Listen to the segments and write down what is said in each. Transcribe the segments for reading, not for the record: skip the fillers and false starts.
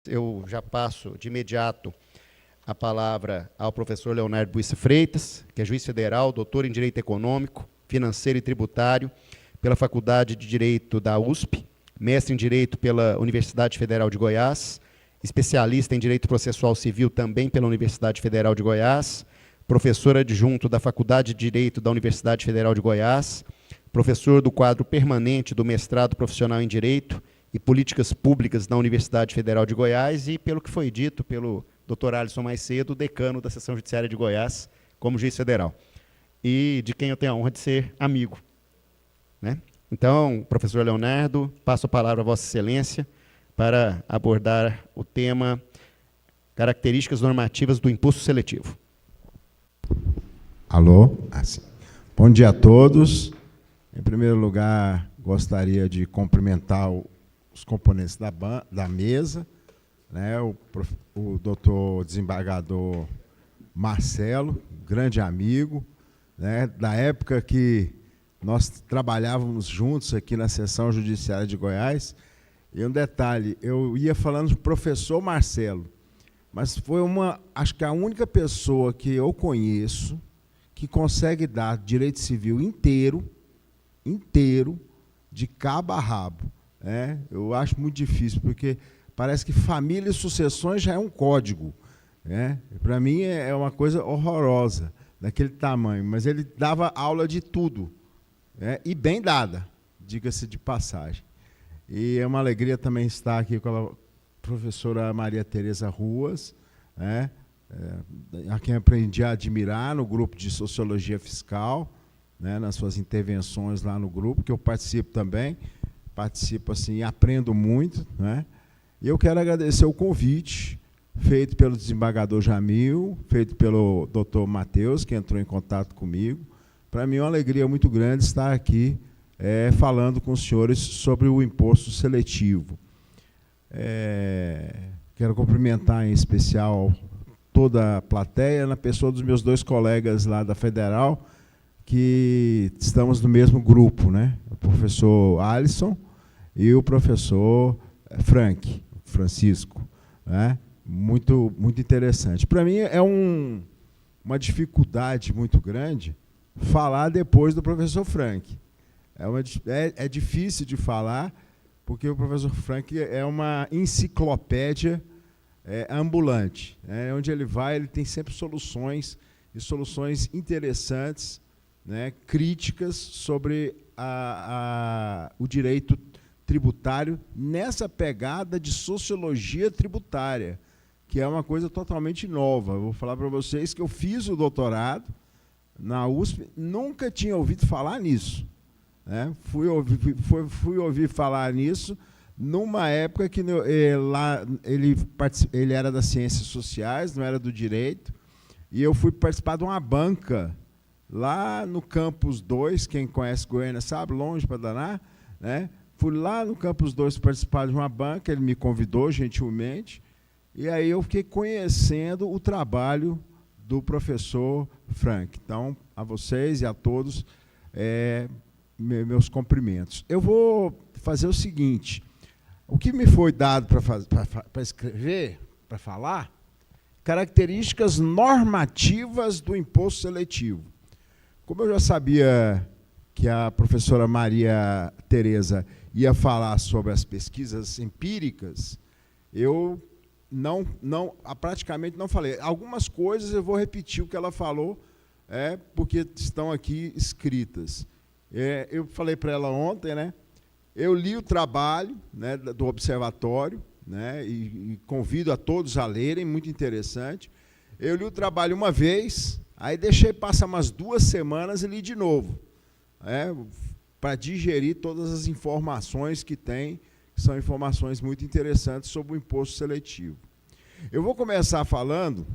Eu já passo de imediato a palavra ao professor Leonardo Buissa Freitas, que é juiz federal, doutor em Direito Econômico, Financeiro e Tributário pela Faculdade de Direito da USP, mestre em Direito pela Universidade Federal de Goiás, especialista em Direito Processual Civil também pela Universidade Federal de Goiás, professor adjunto da Faculdade de Direito da Universidade Federal de Goiás, professor do quadro permanente do mestrado profissional em Direito e Políticas Públicas da Universidade Federal de Goiás e, pelo que foi dito pelo Dr. Alisson mais cedo, decano da Seção Judiciária de Goiás como juiz federal, e de quem eu tenho a honra de ser amigo. Né? Então, professor Leonardo, passo a palavra a Vossa Excelência para abordar o tema características normativas do imposto seletivo. Alô? Bom dia a todos. Em primeiro lugar, gostaria de cumprimentar os componentes da mesa, né, o doutor desembargador Marcelo, grande amigo, né, da época que nós trabalhávamos juntos aqui na Seção Judiciária de Goiás. E um detalhe, eu ia falando do professor Marcelo, mas foi acho que a única pessoa que eu conheço que consegue dar direito civil inteiro, de cabo a rabo. Né? Eu acho muito difícil, porque parece que família e sucessões já é um código. Né? Para mim é uma coisa horrorosa, daquele tamanho, mas ele dava aula de tudo, né? E bem dada, diga-se de passagem. E é uma alegria também estar aqui com a professora Maria Tereza Ruas, né? A quem aprendi a admirar no grupo de Sociologia Fiscal, né, nas suas intervenções lá no grupo, que eu participo também, assim, aprendo muito. Né? E eu quero agradecer o convite feito pelo desembargador Jamil, feito pelo doutor Matheus, que entrou em contato comigo. Para mim é uma alegria muito grande estar aqui falando com os senhores sobre o imposto seletivo. Quero cumprimentar em especial toda a plateia, na pessoa dos meus dois colegas lá da Federal, que estamos no mesmo grupo, né? O professor Alisson e o professor Francisco. Né? Muito interessante. Para mim é uma dificuldade muito grande falar depois do professor Frank. É difícil de falar, porque o professor Frank é uma enciclopédia ambulante. Onde ele vai, ele tem sempre soluções, e soluções interessantes, né, críticas sobre o direito tributário nessa pegada de sociologia tributária, que é uma coisa totalmente nova. Eu vou falar para vocês que eu fiz o doutorado na USP, nunca tinha ouvido falar nisso. Né? Fui ouvir falar nisso numa época que lá ele era das ciências sociais, não era do direito, e eu fui participar de uma banca lá no Campus 2, quem conhece Goiânia sabe, longe para danar, né? Fui lá no Campus 2 participar de uma banca, ele me convidou gentilmente, e aí eu fiquei conhecendo o trabalho do professor Frank. Então, a vocês e a todos, meus cumprimentos. Eu vou fazer o seguinte, o que me foi dado para escrever, para falar, características normativas do imposto seletivo. Como eu já sabia que a professora Maria Tereza ia falar sobre as pesquisas empíricas, eu praticamente não falei. Algumas coisas eu vou repetir o que ela falou, porque estão aqui escritas. Eu falei para ela ontem, né? Eu li o trabalho, né, do observatório, né, e convido a todos a lerem, muito interessante. Eu li o trabalho uma vez, aí deixei passar umas 2 semanas e li de novo, para digerir todas as informações que tem, que são informações muito interessantes sobre o imposto seletivo. Eu vou começar falando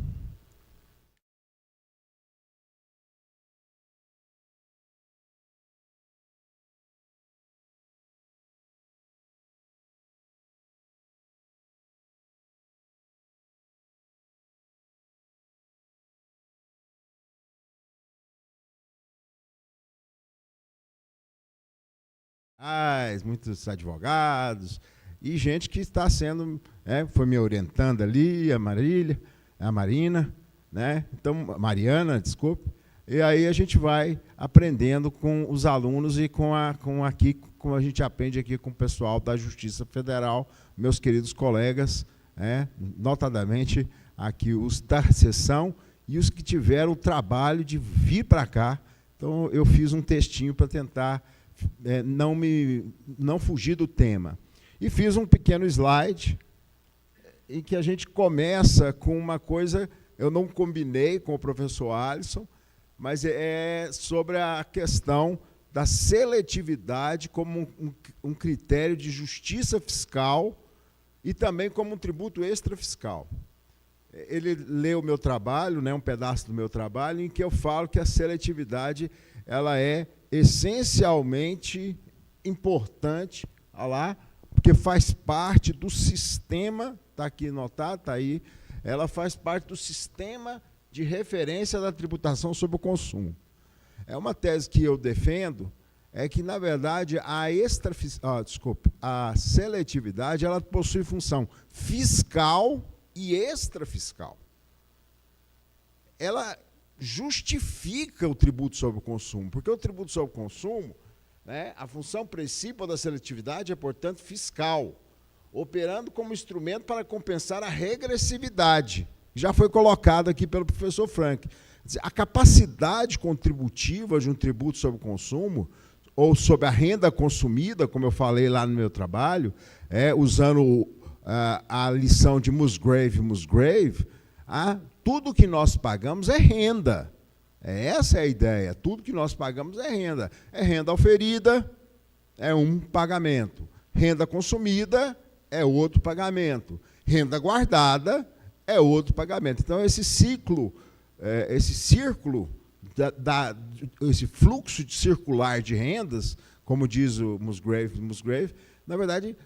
muitos advogados, e gente que está sendo, foi me orientando ali, a Marília, a Marina, né? Então, Mariana, desculpe. E aí a gente vai aprendendo com os alunos e como a gente aprende aqui com o pessoal da Justiça Federal, meus queridos colegas, notadamente aqui os da sessão e os que tiveram o trabalho de vir para cá. Então, eu fiz um textinho para tentar não fugir do tema. E fiz um pequeno slide em que a gente começa com uma coisa, eu não combinei com o professor Alisson, mas é sobre a questão da seletividade como um critério de justiça fiscal e também como um tributo extrafiscal. Ele leu o meu trabalho, um pedaço do meu trabalho, em que eu falo que a seletividade ela é essencialmente importante, porque faz parte do sistema, está aqui notado, está aí, ela faz parte do sistema de referência da tributação sobre o consumo. É uma tese que eu defendo, é que, na verdade, a seletividade ela possui função fiscal e extrafiscal. Ela justifica o tributo sobre o consumo, porque o tributo sobre o consumo, a função principal da seletividade é, portanto, fiscal, operando como instrumento para compensar a regressividade, que já foi colocado aqui pelo professor Frank. A capacidade contributiva de um tributo sobre o consumo, ou sobre a renda consumida, como eu falei lá no meu trabalho, usando a lição de Musgrave, tudo que nós pagamos é renda. Essa é a ideia, tudo que nós pagamos é renda. É renda oferida, é um pagamento. Renda consumida, é outro pagamento. Renda guardada, é outro pagamento. Então, esse círculo, esse fluxo circular de rendas, como diz o Musgrave, na verdade,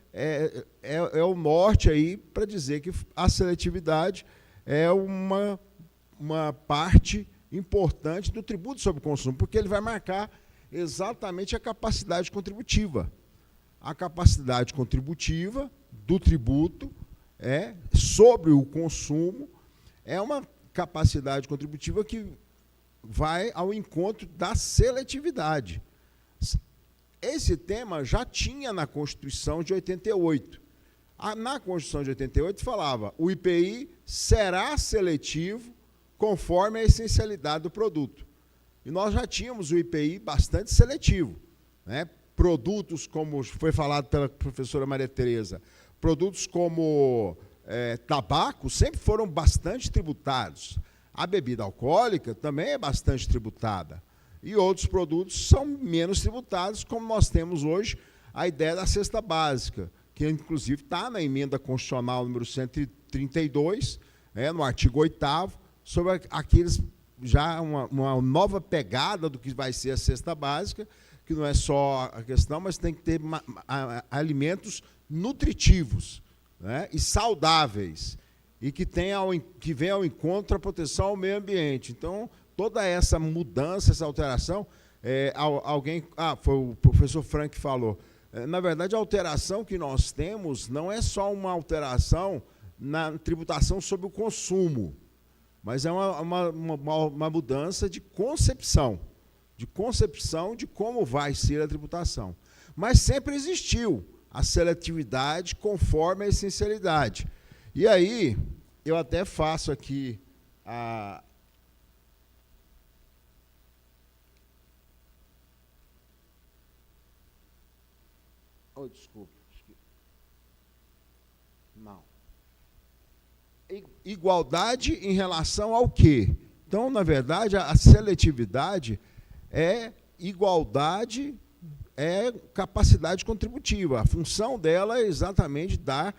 é o norte aí para dizer que a seletividade é uma parte importante do tributo sobre o consumo, porque ele vai marcar exatamente a capacidade contributiva. A capacidade contributiva do tributo sobre o consumo é uma capacidade contributiva que vai ao encontro da seletividade. Esse tema já tinha na Constituição de 88. Na Constituição de 88 falava: o IPI será seletivo conforme a essencialidade do produto. E nós já tínhamos o IPI bastante seletivo. Produtos, como foi falado pela professora Maria Tereza, produtos como tabaco sempre foram bastante tributados. A bebida alcoólica também é bastante tributada. E outros produtos são menos tributados, como nós temos hoje a ideia da cesta básica, que inclusive está na emenda constitucional número 132, no artigo 8º, sobre aqueles já uma nova pegada do que vai ser a cesta básica, que não é só a questão, mas tem que ter alimentos nutritivos, e saudáveis, e que venha ao encontro a proteção ao meio ambiente. Então, toda essa mudança, essa alteração, foi o professor Frank que falou, na verdade, a alteração que nós temos não é só uma alteração na tributação sobre o consumo, mas é uma mudança de concepção de como vai ser a tributação. Mas sempre existiu a seletividade conforme a essencialidade. E aí, eu até faço aqui a... desculpa. Não. Igualdade em relação ao quê? Então, na verdade, a seletividade é igualdade, é capacidade contributiva. A função dela é exatamente dar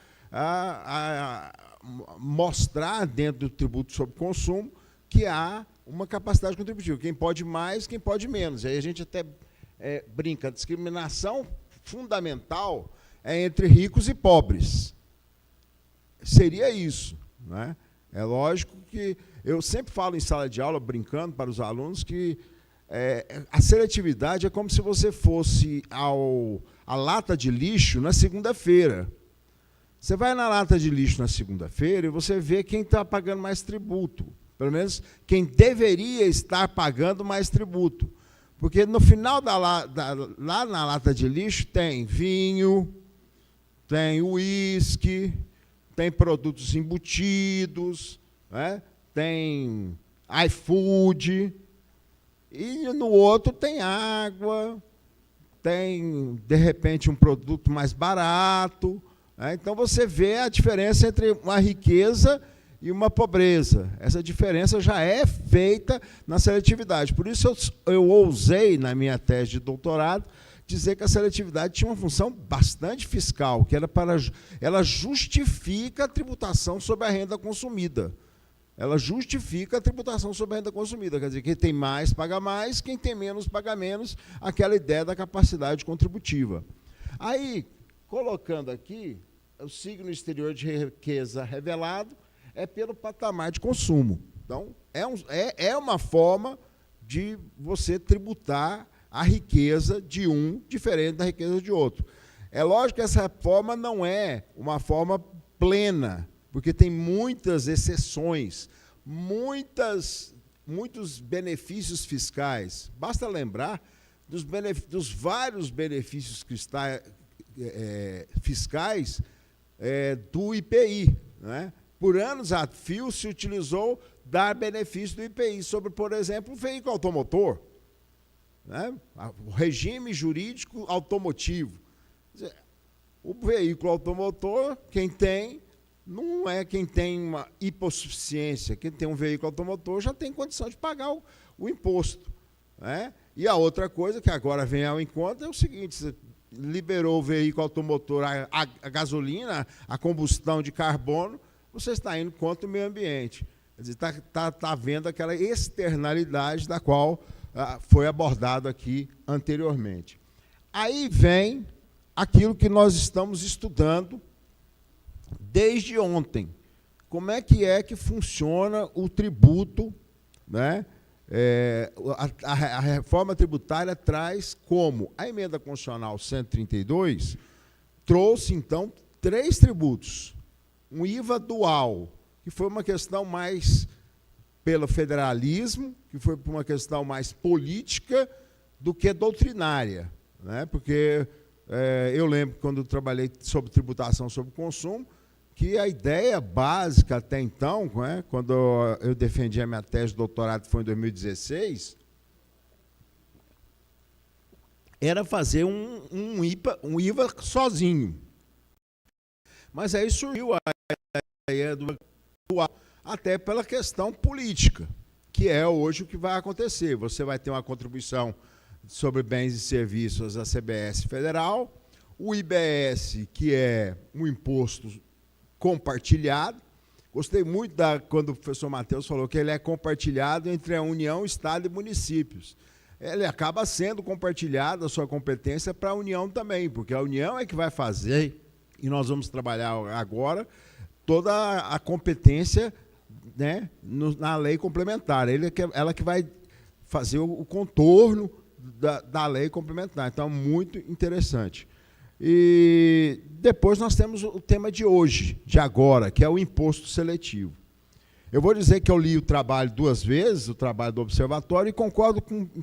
mostrar dentro do tributo sobre consumo que há uma capacidade contributiva. Quem pode mais, quem pode menos. Aí a gente até brinca, a discriminação fundamental é entre ricos e pobres. Seria isso, né? É lógico que eu sempre falo em sala de aula, brincando para os alunos, que a seletividade é como se você fosse à lata de lixo na segunda-feira. Você vai na lata de lixo na segunda-feira e você vê quem está pagando mais tributo. Pelo menos quem deveria estar pagando mais tributo. Porque no final lá na lata de lixo tem vinho, tem uísque, tem produtos embutidos, né? Tem iFood, e no outro tem água, tem, de repente, um produto mais barato. Né? Então, você vê a diferença entre uma riqueza e uma pobreza. Essa diferença já é feita na seletividade. Por isso, eu ousei, na minha tese de doutorado, dizer que a seletividade tinha uma função bastante fiscal, que era ela justifica a tributação sobre a renda consumida. Ela justifica a tributação sobre a renda consumida. Quer dizer, quem tem mais, paga mais, quem tem menos, paga menos, aquela ideia da capacidade contributiva. Aí, colocando aqui, o signo exterior de riqueza revelado é pelo patamar de consumo. Então, é uma forma de você tributar a riqueza de um diferente da riqueza de outro. É lógico que essa forma não é uma forma plena, porque tem muitas exceções, muitos benefícios fiscais. Basta lembrar dos vários benefícios fiscais do IPI. Né? Por anos a fio se utilizou dar benefício do IPI sobre, por exemplo, o veículo automotor. Né? O regime jurídico automotivo. Quer dizer, o veículo automotor, quem tem, não é quem tem uma hipossuficiência. Quem tem um veículo automotor já tem condição de pagar o imposto. Né? E a outra coisa que agora vem ao encontro é o seguinte: você liberou o veículo automotor, a gasolina, a combustão de carbono, você está indo contra o meio ambiente. Quer dizer, está havendo aquela externalidade da qual foi abordado aqui anteriormente. Aí vem aquilo que nós estamos estudando desde ontem. Como é que funciona o tributo, né? A reforma tributária traz como a emenda constitucional 132 trouxe, então, 3 tributos. Um IVA dual, que foi uma questão mais pelo federalismo, que foi por uma questão mais política do que doutrinária. Né? Porque eu lembro, quando eu trabalhei sobre tributação sobre consumo, que a ideia básica até então, né, quando eu defendi a minha tese de doutorado, que foi em 2016, era fazer um IVA sozinho. Mas aí surgiu a ideia do dual, até pela questão política, que é hoje o que vai acontecer. Você vai ter uma contribuição sobre bens e serviços da CBS federal, o IBS, que é um imposto compartilhado. Gostei muito quando o professor Matheus falou que ele é compartilhado entre a União, Estado e municípios. Ele acaba sendo compartilhado, a sua competência, para a União também, porque a União é que vai fazer, e nós vamos trabalhar agora, toda a competência, né, na lei complementar. Ela que vai fazer o contorno da lei complementar. Então, muito interessante. E depois nós temos o tema de hoje, de agora, que é o imposto seletivo. Eu vou dizer que eu li o trabalho 2 vezes, o trabalho do observatório, e concordo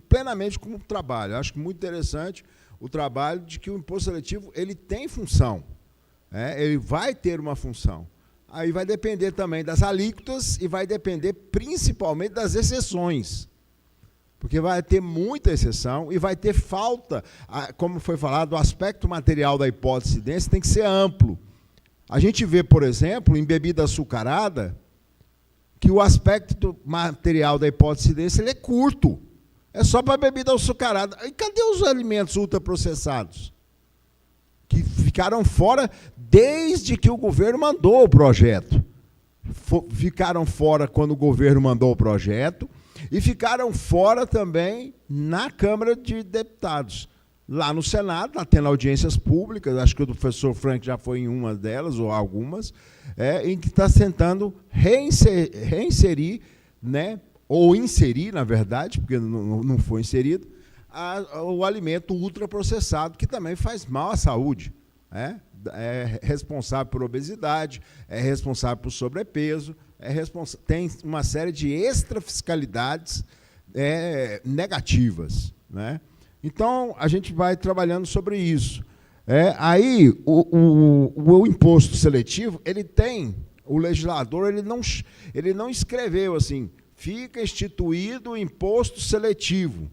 plenamente com o trabalho. Eu acho muito interessante o trabalho de que o imposto seletivo ele tem função. Ele vai ter uma função. Aí vai depender também das alíquotas e vai depender principalmente das exceções. Porque vai ter muita exceção e vai ter falta, como foi falado, o aspecto material da hipótese de incidência tem que ser amplo. A gente vê, por exemplo, em bebida açucarada, que o aspecto material da hipótese de incidência ele é curto. É só para bebida açucarada. E cadê os alimentos ultraprocessados? Que ficaram fora desde que o governo mandou o projeto. Ficaram fora quando o governo mandou o projeto e ficaram fora também na Câmara de Deputados. Lá no Senado, está tendo audiências públicas, acho que o professor Frank já foi em uma delas, ou algumas, em que está tentando reinserir, né, ou inserir, na verdade, porque não foi inserido, o alimento ultraprocessado, que também faz mal à saúde, é responsável por obesidade, é responsável por sobrepeso, tem uma série de extrafiscalidades negativas, né? Então, a gente vai trabalhando sobre isso. Aí, o imposto seletivo, o legislador ele não escreveu assim, fica instituído o imposto seletivo.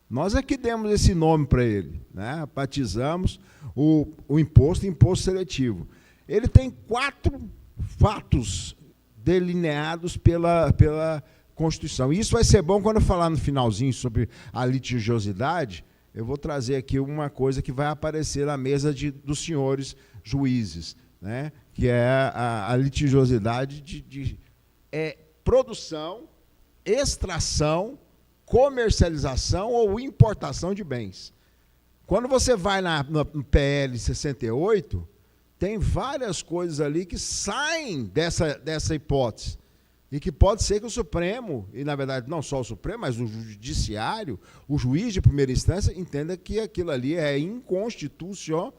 Nós é que demos esse nome para ele, né? Batizamos o imposto seletivo. Ele tem 4 fatos delineados pela Constituição. E isso vai ser bom quando eu falar no finalzinho sobre a litigiosidade. Eu vou trazer aqui uma coisa que vai aparecer na mesa dos senhores juízes, né? Que é a litigiosidade de produção, extração, comercialização ou importação de bens. Quando você vai no PL 68, tem várias coisas ali que saem dessa hipótese. E que pode ser que o Supremo, e na verdade não só o Supremo, mas o Judiciário, o juiz de primeira instância, entenda que aquilo ali é inconstitucional.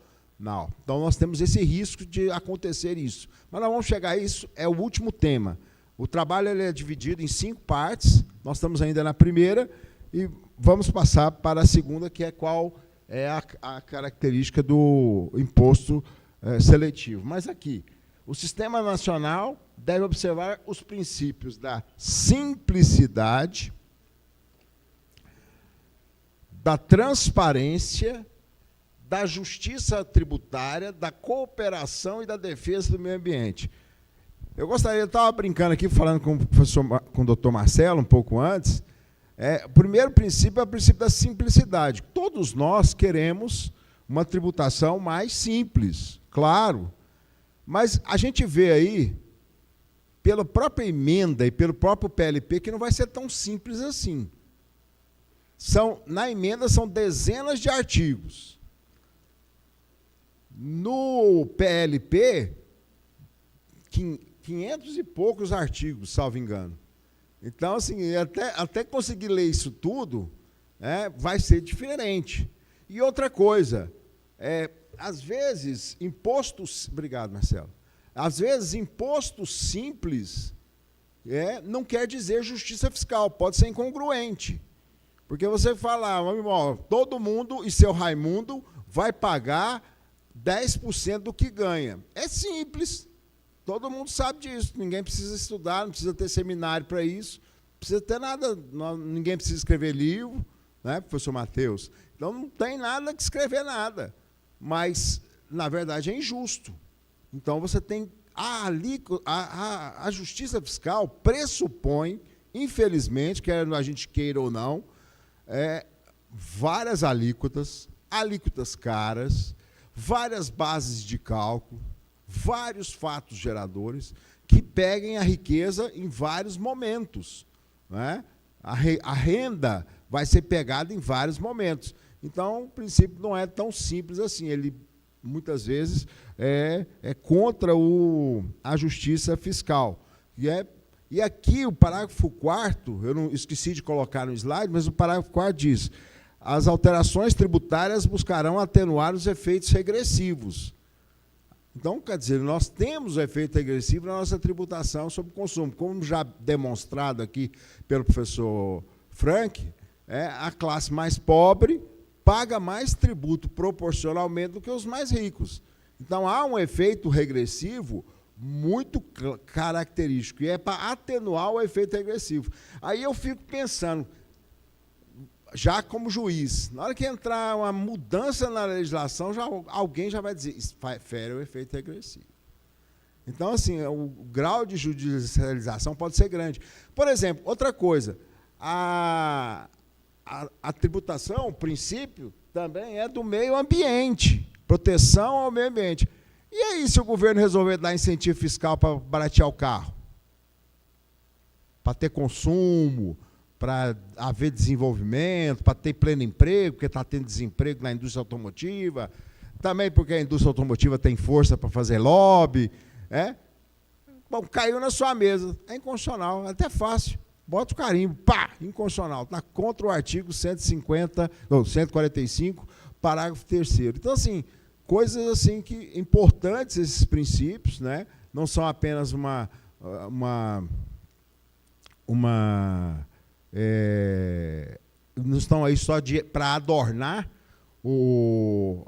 Então nós temos esse risco de acontecer isso. Mas nós vamos chegar a isso, é o último tema. O trabalho ele é dividido em 5 partes, nós estamos ainda na primeira, e vamos passar para a segunda, que é qual é a característica do imposto seletivo. Mas aqui, o Sistema Nacional deve observar os princípios da simplicidade, da transparência, da justiça tributária, da cooperação e da defesa do meio ambiente. Eu estava brincando aqui, falando com o doutor Marcelo, um pouco antes, o primeiro princípio é o princípio da simplicidade. Todos nós queremos uma tributação mais simples, claro, mas a gente vê aí, pela própria emenda e pelo próprio PLP, que não vai ser tão simples assim. Na emenda são dezenas de artigos. No PLP, 500 e poucos artigos, salvo engano. Então, assim, até conseguir ler isso tudo, vai ser diferente. E outra coisa, às vezes, impostos... Obrigado, Marcelo. Às vezes, imposto simples não quer dizer justiça fiscal, pode ser incongruente. Porque você fala, todo mundo e seu Raimundo vai pagar 10% do que ganha. É simples, todo mundo sabe disso, ninguém precisa estudar, não precisa ter seminário para isso, não precisa ter nada, ninguém precisa escrever livro, né, professor Matheus? Então, não tem nada que escrever nada. Mas, na verdade, é injusto. Então, você tem a justiça fiscal pressupõe, infelizmente, quer a gente queira ou não, várias alíquotas caras, várias bases de cálculo, vários fatos geradores que peguem a riqueza em vários momentos, né? A renda vai ser pegada em vários momentos. Então, o princípio não é tão simples assim. Ele, muitas vezes, é contra a justiça fiscal. E aqui, o parágrafo 4º, eu não esqueci de colocar no slide, mas o parágrafo 4º diz: as alterações tributárias buscarão atenuar os efeitos regressivos. Então, quer dizer, nós temos o efeito regressivo na nossa tributação sobre o consumo. Como já demonstrado aqui pelo professor Frank, a classe mais pobre paga mais tributo proporcionalmente do que os mais ricos. Então, há um efeito regressivo muito característico, e é para atenuar o efeito regressivo. Aí eu fico pensando, já como juiz, na hora que entrar uma mudança na legislação, alguém já vai dizer, isso fere o efeito regressivo. Então, assim, o grau de judicialização pode ser grande. Por exemplo, outra coisa, a tributação, o princípio, também é do meio ambiente, proteção ao meio ambiente. E aí, se o governo resolver dar incentivo fiscal para baratear o carro? Para ter consumo, para haver desenvolvimento, para ter pleno emprego, porque está tendo desemprego na indústria automotiva, também porque a indústria automotiva tem força para fazer lobby. Bom, caiu na sua mesa, é inconstitucional, é até fácil. Bota o carimbo, pá, inconstitucional. Está contra o artigo 145, parágrafo 3º. Então, assim, coisas assim que importantes, esses princípios, né? Não são apenas não estão aí só para adornar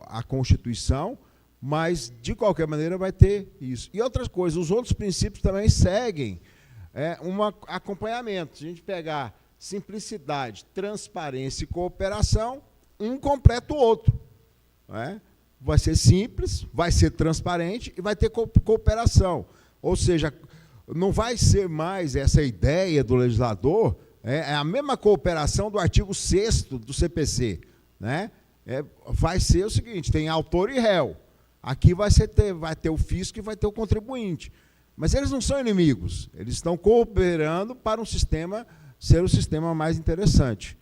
a Constituição, mas, de qualquer maneira, vai ter isso. E outras coisas, os outros princípios também seguem um acompanhamento. Se a gente pegar simplicidade, transparência e cooperação, um completa o outro. Né? Vai ser simples, vai ser transparente e vai ter cooperação. Ou seja, não vai ser mais essa ideia do legislador, é a mesma cooperação do artigo 6º do CPC. Né? Vai ser o seguinte, tem autor e réu. Aqui vai ter o fisco e vai ter o contribuinte. Mas eles não são inimigos, eles estão cooperando para ser o sistema mais interessante.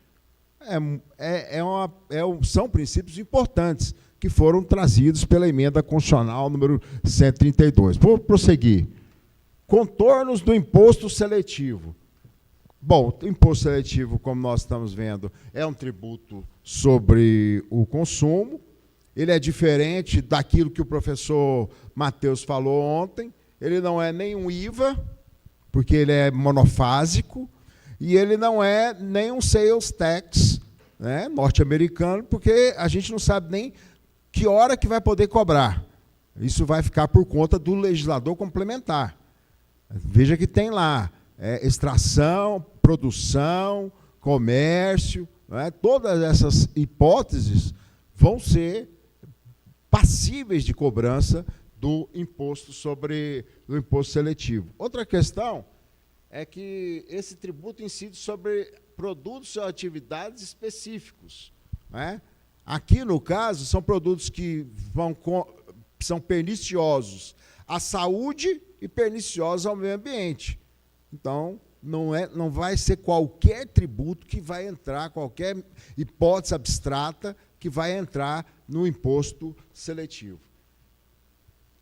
São princípios importantes que foram trazidos pela emenda constitucional número 132. Vou prosseguir. Contornos do imposto seletivo. Bom, o imposto seletivo, como nós estamos vendo, é um tributo sobre o consumo. Ele é diferente daquilo que o professor Matheus falou ontem. Ele não é nem um IVA, porque ele é monofásico, e ele não é nem um sales tax, né, norte-americano, porque a gente não sabe nem que hora que vai poder cobrar. Isso vai ficar por conta do legislador complementar. Veja que tem lá extração, produção, comércio, né, todas essas hipóteses vão ser passíveis de cobrança do imposto seletivo. Outra questão é que esse tributo incide sobre produtos ou atividades específicos. Né? Aqui, no caso, são produtos que são perniciosos à saúde e perniciosos ao meio ambiente. Então, não vai ser qualquer tributo que vai entrar, qualquer hipótese abstrata que vai entrar no imposto seletivo.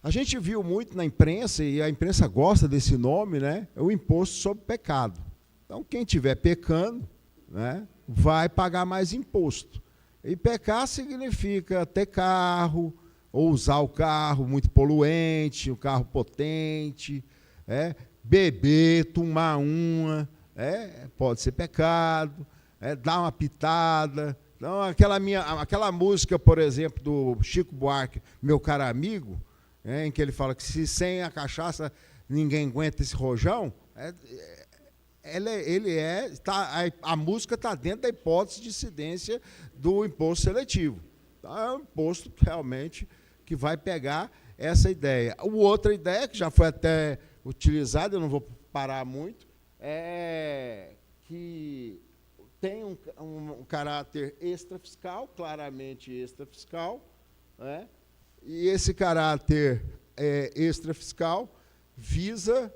A gente viu muito na imprensa, e a imprensa gosta desse nome, né, o imposto sobre pecado. Então, quem estiver pecando, né, vai pagar mais imposto. E pecar significa ter carro, ou usar o carro muito poluente, o carro potente, beber, tomar uma, pode ser pecado, dar uma pitada. Então, aquela música, por exemplo, do Chico Buarque, Meu Caro Amigo, em que ele fala que se sem a cachaça ninguém aguenta esse rojão, a música está dentro da hipótese de incidência do imposto seletivo. Então, é um imposto realmente que vai pegar essa ideia. Outra ideia, que já foi até utilizada, eu não vou parar muito, é que tem um caráter extrafiscal, claramente extrafiscal, né? E esse caráter extrafiscal visa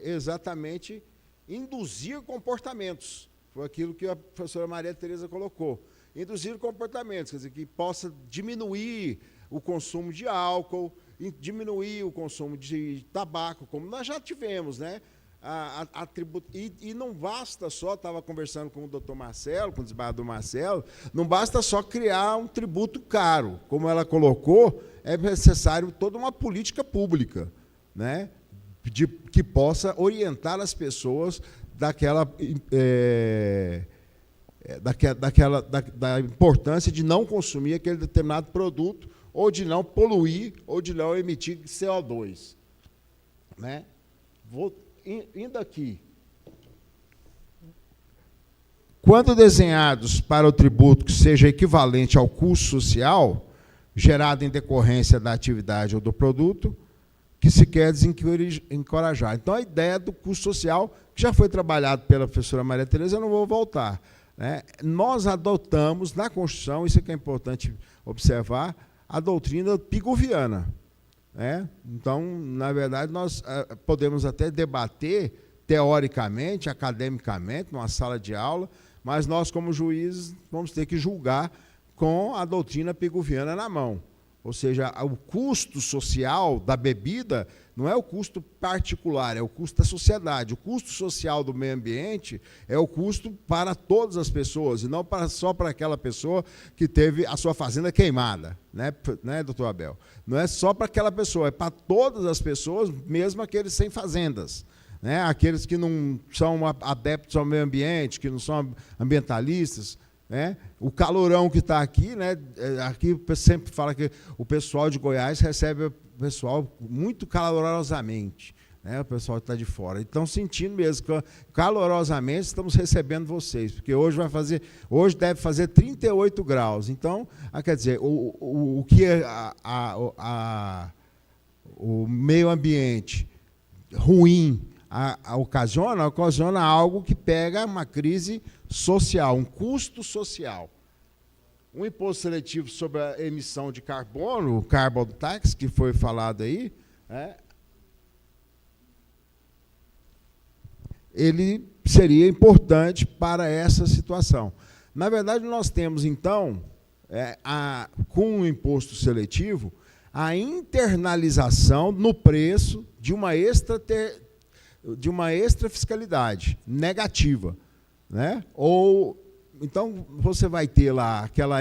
exatamente induzir comportamentos. Foi aquilo que a professora Maria Tereza colocou. Induzir comportamentos, quer dizer, que possa diminuir o consumo de álcool, diminuir o consumo de tabaco, como nós já tivemos, né? E não basta só, estava conversando com o doutor Marcelo, com o desembargador Marcelo, não basta só criar um tributo caro. Como ela colocou, é necessário toda uma política pública, né, que possa orientar as pessoas da importância de não consumir aquele determinado produto, ou de não poluir, ou de não emitir CO2. Né? Indo aqui. Quando desenhados para o tributo que seja equivalente ao custo social gerado em decorrência da atividade ou do produto, que se quer desencorajar. Então, a ideia do custo social, que já foi trabalhado pela professora Maria Tereza, eu não vou voltar. Né? Nós adotamos, na Constituição, isso é que é importante observar, a doutrina pigoviana. Então, na verdade, nós podemos até debater teoricamente, academicamente, numa sala de aula, mas nós, como juízes, vamos ter que julgar com a doutrina pigoviana na mão. Ou seja, o custo social da bebida não é o custo particular, é o custo da sociedade. O custo social do meio ambiente é o custo para todas as pessoas, e não só para aquela pessoa que teve a sua fazenda queimada, né, doutor Abel? Não é só para aquela pessoa, é para todas as pessoas, mesmo aqueles sem fazendas. Né, aqueles que não são adeptos ao meio ambiente, que não são ambientalistas, né, o calorão que está aqui, né, aqui sempre fala que o pessoal de Goiás recebe o pessoal muito calorosamente, né, o pessoal que está de fora. Então, sentindo mesmo que calorosamente estamos recebendo vocês, porque hoje deve fazer 38 graus. Então, quer dizer, o que o meio ambiente ruim ocasiona algo que pega uma crise social, um custo social. Um imposto seletivo sobre a emissão de carbono, o carbon tax, que foi falado aí, ele seria importante para essa situação. Na verdade, nós temos, então, com o imposto seletivo, a internalização no preço de uma extrafiscalidade negativa, né? Ou então você vai ter lá aquela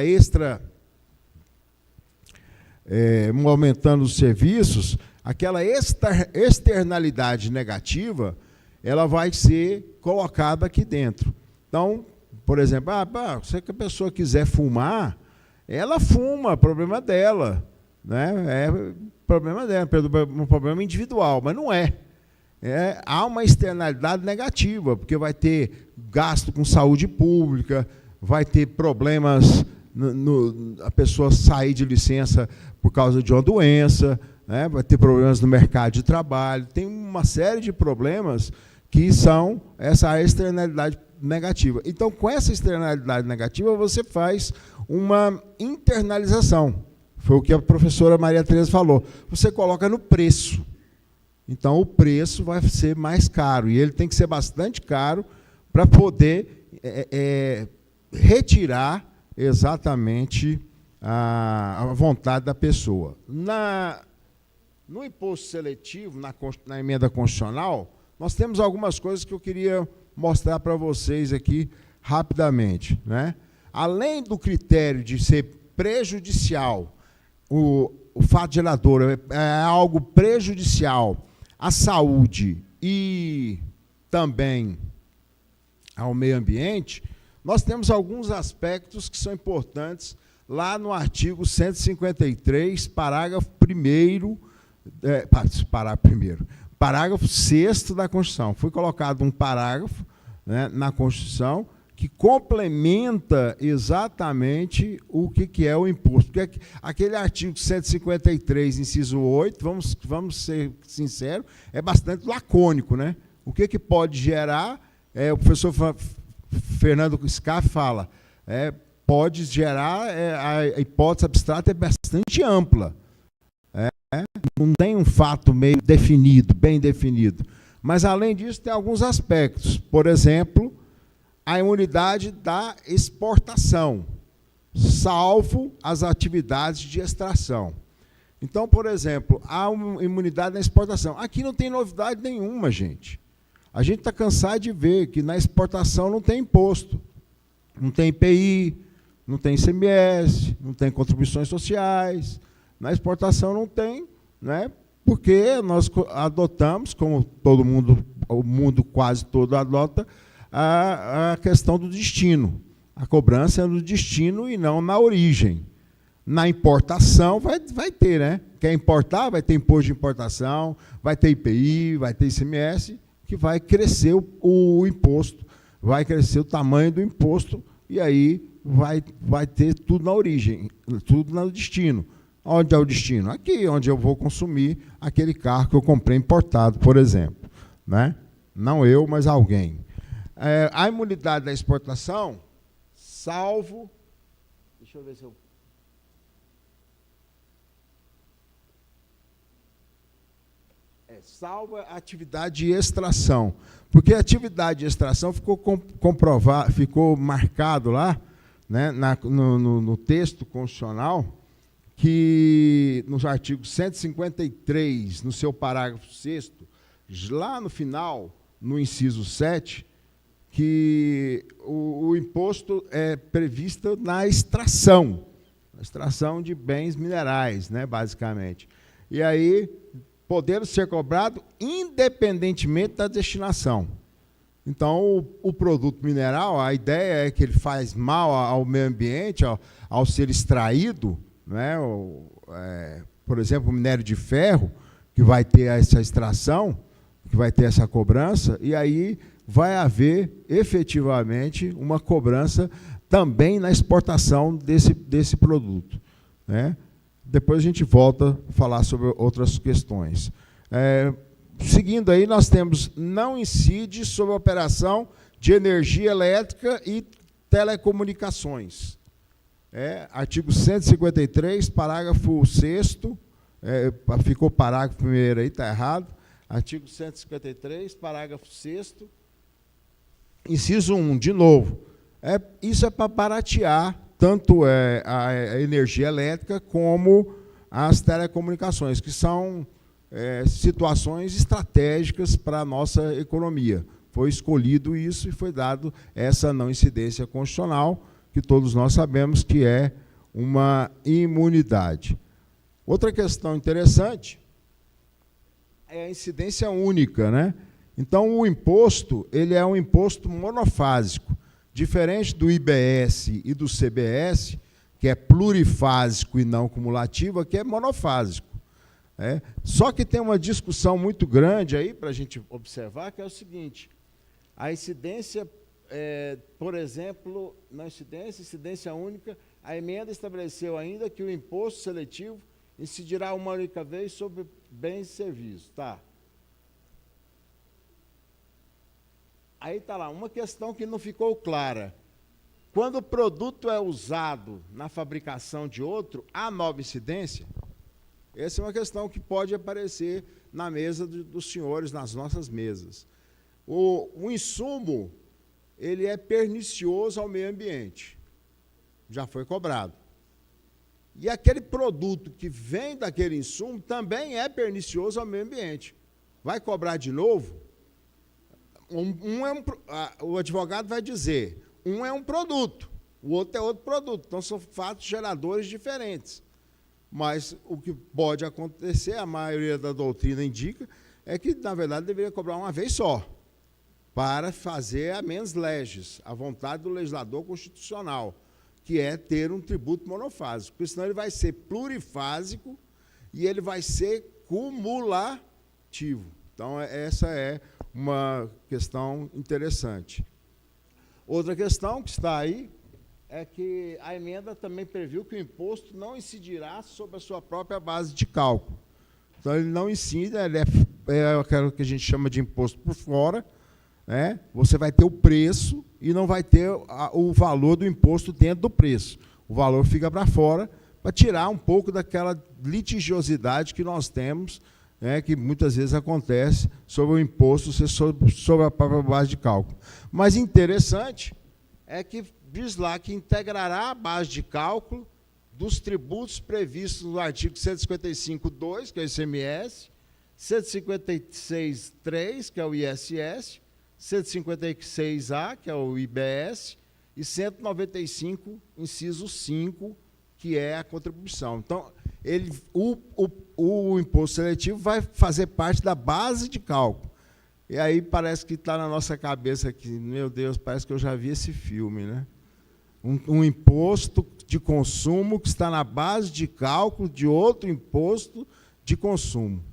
aumentando os serviços, aquela externalidade negativa, ela vai ser colocada aqui dentro. Então, por exemplo, se a pessoa quiser fumar, ela fuma, problema dela, né? É problema dela, um problema individual, mas não é. Há uma externalidade negativa, porque vai ter gasto com saúde pública, vai ter problemas, a pessoa sair de licença por causa de uma doença, né? Vai ter problemas no mercado de trabalho, tem uma série de problemas que são essa externalidade negativa. Então, com essa externalidade negativa, você faz uma internalização. Foi o que a professora Maria Tereza falou. Você coloca no preço. Então, o preço vai ser mais caro, e ele tem que ser bastante caro para poder retirar exatamente a vontade da pessoa. No imposto seletivo, na emenda constitucional, nós temos algumas coisas que eu queria mostrar para vocês aqui rapidamente, né? Além do critério de ser prejudicial, o fato gerador é algo prejudicial à saúde e também ao meio ambiente, nós temos alguns aspectos que são importantes lá no artigo 153, parágrafo 1º, parágrafo 6º da Constituição. Foi colocado um parágrafo, né, na Constituição que complementa exatamente o que é o imposto. Porque aquele artigo 153, inciso 8, vamos ser sinceros, é bastante lacônico, né? O que pode gerar, o professor Fernando Scaff fala, pode gerar, a hipótese abstrata é bastante ampla. Não tem um fato meio definido, bem definido. Mas, além disso, tem alguns aspectos. Por exemplo, a imunidade da exportação, salvo as atividades de extração. Então, por exemplo, há uma imunidade na exportação. Aqui não tem novidade nenhuma, gente. A gente está cansado de ver que na exportação não tem imposto, não tem IPI, não tem ICMS, não tem contribuições sociais. Na exportação não tem, né? Porque nós adotamos, como todo mundo, o mundo quase todo adota, a questão do destino. A cobrança é no destino e não na origem. Na importação vai ter, né? Quer importar, vai ter imposto de importação, vai ter IPI, vai ter ICMS, que vai crescer o imposto, vai crescer o tamanho do imposto, e aí vai ter tudo na origem, tudo no destino. Onde é o destino? Aqui, onde eu vou consumir aquele carro que eu comprei importado, por exemplo, né? Não eu, mas alguém. A imunidade da exportação, salvo... Deixa eu ver se eu... salvo a atividade de extração. Porque a atividade de extração ficou marcado lá, né, no texto constitucional, que, no artigo 153, no seu parágrafo 6º, lá no final, no inciso 7, que o imposto é previsto na extração de bens minerais, né, basicamente. E aí, podendo ser cobrado independentemente da destinação. Então, o produto mineral, a ideia é que ele faz mal ao meio ambiente, ao ser extraído, né, por exemplo, o minério de ferro, que vai ter essa extração, que vai ter essa cobrança, e aí vai haver efetivamente uma cobrança também na exportação desse produto, né? Depois a gente volta a falar sobre outras questões. Seguindo aí, nós temos não incide sobre a operação de energia elétrica e telecomunicações. Artigo 153, parágrafo 6º, ficou parágrafo 1º aí, está errado. Artigo 153, parágrafo 6º, inciso 1, de novo. Isso é para baratear tanto a energia elétrica como as telecomunicações, que são situações estratégicas para a nossa economia. Foi escolhido isso e foi dado essa não incidência constitucional, que todos nós sabemos que é uma imunidade. Outra questão interessante é a incidência única, né? Então, o imposto, ele é um imposto monofásico, diferente do IBS e do CBS, que é plurifásico e não cumulativo, aqui é monofásico. Só que tem uma discussão muito grande aí para a gente observar, que é o seguinte: a incidência, por exemplo, na incidência única, a emenda estabeleceu ainda que o imposto seletivo incidirá uma única vez sobre bens e serviços. Tá. Aí está lá, uma questão que não ficou clara. Quando o produto é usado na fabricação de outro, há nova incidência? Essa é uma questão que pode aparecer na mesa dos senhores, nas nossas mesas. O insumo, ele é pernicioso ao meio ambiente. Já foi cobrado. E aquele produto que vem daquele insumo também é pernicioso ao meio ambiente. Vai cobrar de novo? O advogado vai dizer, um é um produto, o outro é outro produto. Então, são fatos geradores diferentes. Mas o que pode acontecer, a maioria da doutrina indica, é que, na verdade, deveria cobrar uma vez só, para fazer a mens legis, a vontade do legislador constitucional, que é ter um tributo monofásico, porque senão ele vai ser plurifásico e ele vai ser cumulativo. Então, essa é uma questão interessante. Outra questão que está aí é que a emenda também previu que o imposto não incidirá sobre a sua própria base de cálculo. Então, ele não incide, ele é aquilo que a gente chama de imposto por fora, né? Você vai ter o preço e não vai ter o valor do imposto dentro do preço. O valor fica para fora, para tirar um pouco daquela litigiosidade que nós temos, que muitas vezes acontece sobre o imposto ser sobre a própria base de cálculo. Mas interessante é que diz lá que integrará a base de cálculo dos tributos previstos no artigo 155.2, que é o ICMS, 156.3, que é o ISS, 156A, que é o IBS, e 195, inciso 5, que é a contribuição. Então, o imposto seletivo vai fazer parte da base de cálculo. E aí parece que está na nossa cabeça aqui, meu Deus, parece que eu já vi esse filme, né? Um imposto de consumo que está na base de cálculo de outro imposto de consumo,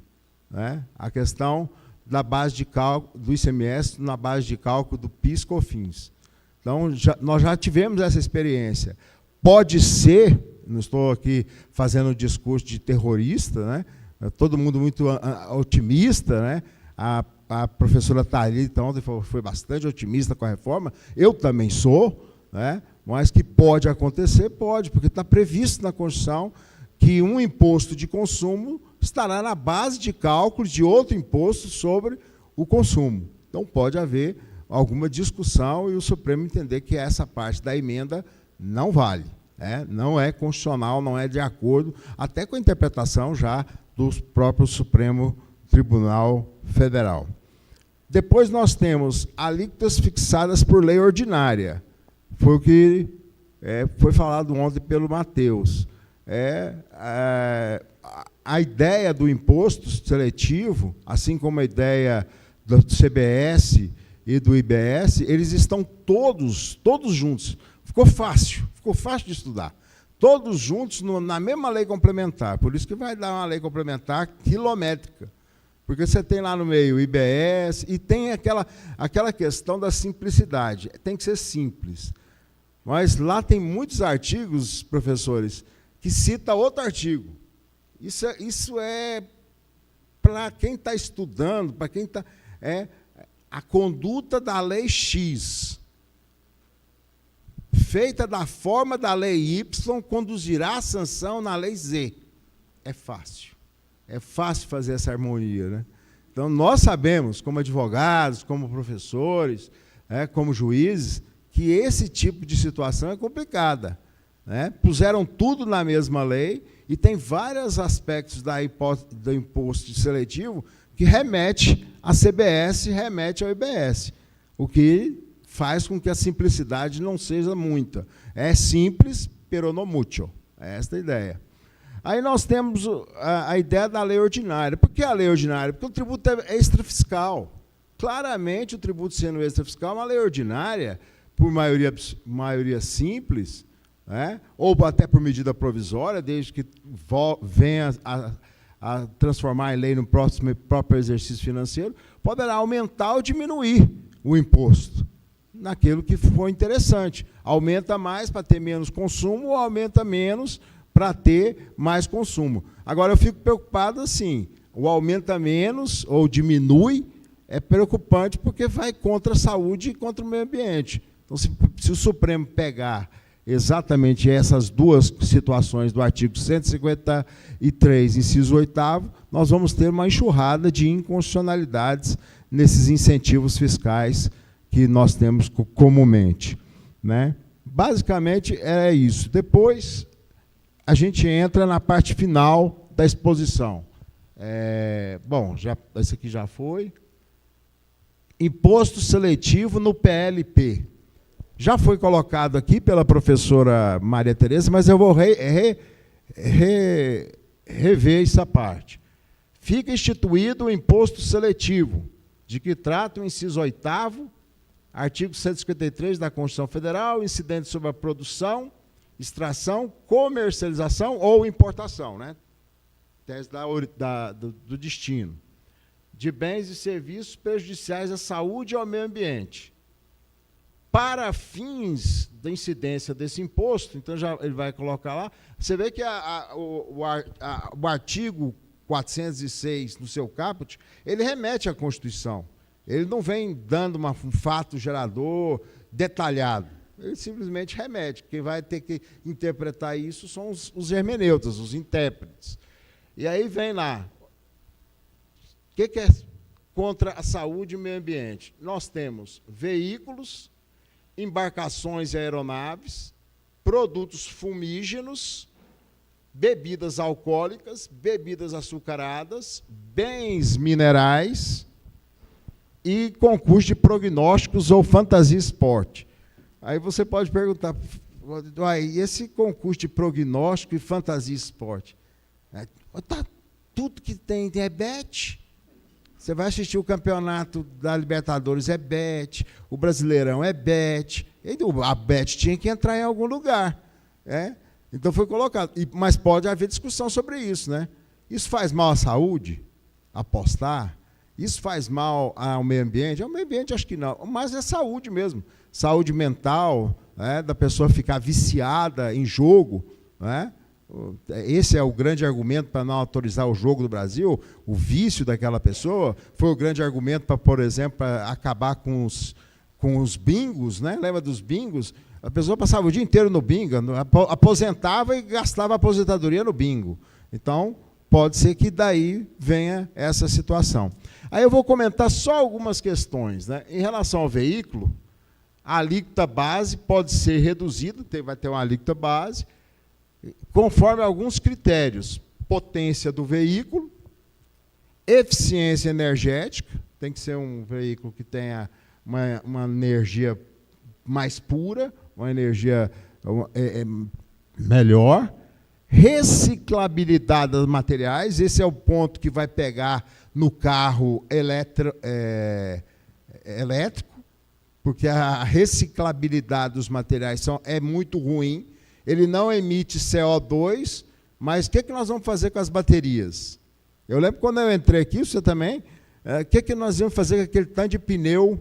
né? A questão da base de cálculo do ICMS na base de cálculo do PIS/COFINS. Então, nós já tivemos essa experiência. Pode ser, não estou aqui fazendo um discurso de terrorista, né? Todo mundo muito otimista, né? A professora Thalita ontem foi bastante otimista com a reforma, eu também sou, né? Mas que pode acontecer, pode, porque está previsto na Constituição que um imposto de consumo estará na base de cálculo de outro imposto sobre o consumo. Então, pode haver alguma discussão e o Supremo entender que essa parte da emenda não vale. Não é constitucional, não é de acordo, até com a interpretação já do próprio Supremo Tribunal Federal. Depois nós temos alíquotas fixadas por lei ordinária. Foi o que foi falado ontem pelo Matheus. A ideia do imposto seletivo, assim como a ideia do CBS e do IBS, eles estão todos juntos. Ficou fácil de estudar. Todos juntos na mesma lei complementar. Por isso que vai dar uma lei complementar quilométrica. Porque você tem lá no meio o IBS e tem aquela questão da simplicidade. Tem que ser simples. Mas lá tem muitos artigos, professores, que cita outro artigo. Isso é para quem está estudando, para quem está... a conduta da lei X, feita da forma da lei Y, conduzirá a sanção na lei Z. É fácil. É fácil fazer essa harmonia, né? Então, nós sabemos, como advogados, como professores, como juízes, que esse tipo de situação é complicada. Puseram tudo na mesma lei e tem vários aspectos do imposto seletivo que remete à CBS, remete ao IBS, o que faz com que a simplicidade não seja muita. É simples, pero no mucho. É esta a ideia. Aí nós temos a ideia da lei ordinária. Por que a lei ordinária? Porque o tributo é extrafiscal. Claramente, o tributo sendo extrafiscal, uma lei ordinária, por maioria simples, ou até por medida provisória, desde que venha a transformar em lei no próprio exercício financeiro, poderá aumentar ou diminuir o imposto naquilo que for interessante. Aumenta mais para ter menos consumo ou aumenta menos para ter mais consumo. Agora, eu fico preocupado assim, o aumenta menos ou diminui é preocupante porque vai contra a saúde e contra o meio ambiente. Então, se o Supremo pegar exatamente essas duas situações do artigo 153, inciso 8º, nós vamos ter uma enxurrada de inconstitucionalidades nesses incentivos fiscais que nós temos comumente. Basicamente, é isso. Depois, a gente entra na parte final da exposição. Bom, esse aqui já foi. Imposto seletivo no PLP. Já foi colocado aqui pela professora Maria Tereza, mas eu vou rever essa parte. Fica instituído o imposto seletivo, de que trata o inciso 8º, artigo 153 da Constituição Federal, incidente sobre a produção, extração, comercialização ou importação, tese do destino, de bens e serviços prejudiciais à saúde e ao meio ambiente. Para fins da incidência desse imposto, então ele vai colocar lá, você vê que o artigo 406, no seu caput, ele remete à Constituição. Ele não vem dando um fato gerador detalhado. Ele simplesmente remete. Quem vai ter que interpretar isso são os hermeneutas, os intérpretes. E aí vem lá. O que é contra a saúde e o meio ambiente? Nós temos veículos, embarcações e aeronaves, produtos fumígenos, bebidas alcoólicas, bebidas açucaradas, bens minerais e concurso de prognósticos ou fantasia esporte. Aí você pode perguntar, e esse concurso de prognóstico e fantasia esporte? Tudo que tem é bet. Você vai assistir o campeonato da Libertadores, é bet. O Brasileirão é bet. A bet tinha que entrar em algum lugar. Então foi colocado. Mas pode haver discussão sobre isso. Isso faz mal à saúde? Apostar? Isso faz mal ao meio ambiente? Ao meio ambiente acho que não, mas é saúde mesmo. Saúde mental, da pessoa ficar viciada em jogo. Esse é o grande argumento para não autorizar o jogo do Brasil, o vício daquela pessoa. Foi o grande argumento para, por exemplo, para acabar com os bingos. Lembra dos bingos? A pessoa passava o dia inteiro no bingo, aposentava e gastava a aposentadoria no bingo. Então, pode ser que daí venha essa situação. Aí eu vou comentar só algumas questões. Em relação ao veículo, A alíquota base pode ser reduzida, vai ter uma alíquota base, conforme alguns critérios. Potência do veículo, eficiência energética, tem que ser um veículo que tenha uma energia mais pura, uma energia melhor, reciclabilidade dos materiais, esse é o ponto que vai pegar no carro elétrico, porque a reciclabilidade dos materiais é muito ruim, ele não emite CO2, mas o que nós vamos fazer com as baterias? Eu lembro quando eu entrei aqui, você também, o que nós íamos fazer com aquele tanto de pneu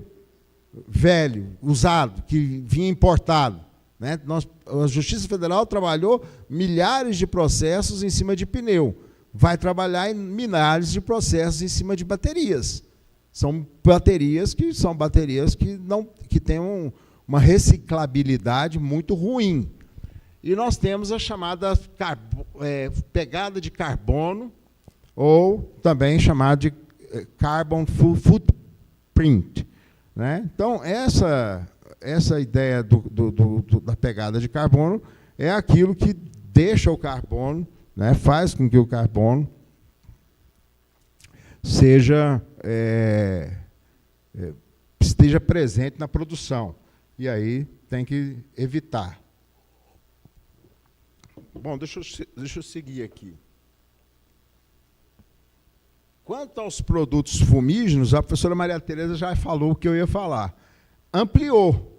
velho, usado, que vinha importado? Né? A Justiça Federal trabalhou milhares de processos em cima de pneu, vai trabalhar em milhares de processos em cima de baterias. São baterias que têm uma reciclabilidade muito ruim. E nós temos a chamada pegada de carbono, ou também chamada de carbon footprint. Né? Então, essa ideia da pegada de carbono é aquilo que deixa o carbono, né, faz com que o carbono esteja presente na produção. E aí tem que evitar. Bom, deixa eu seguir aqui. Quanto aos produtos fumígenos, a professora Maria Tereza já falou o que eu ia falar. Ampliou.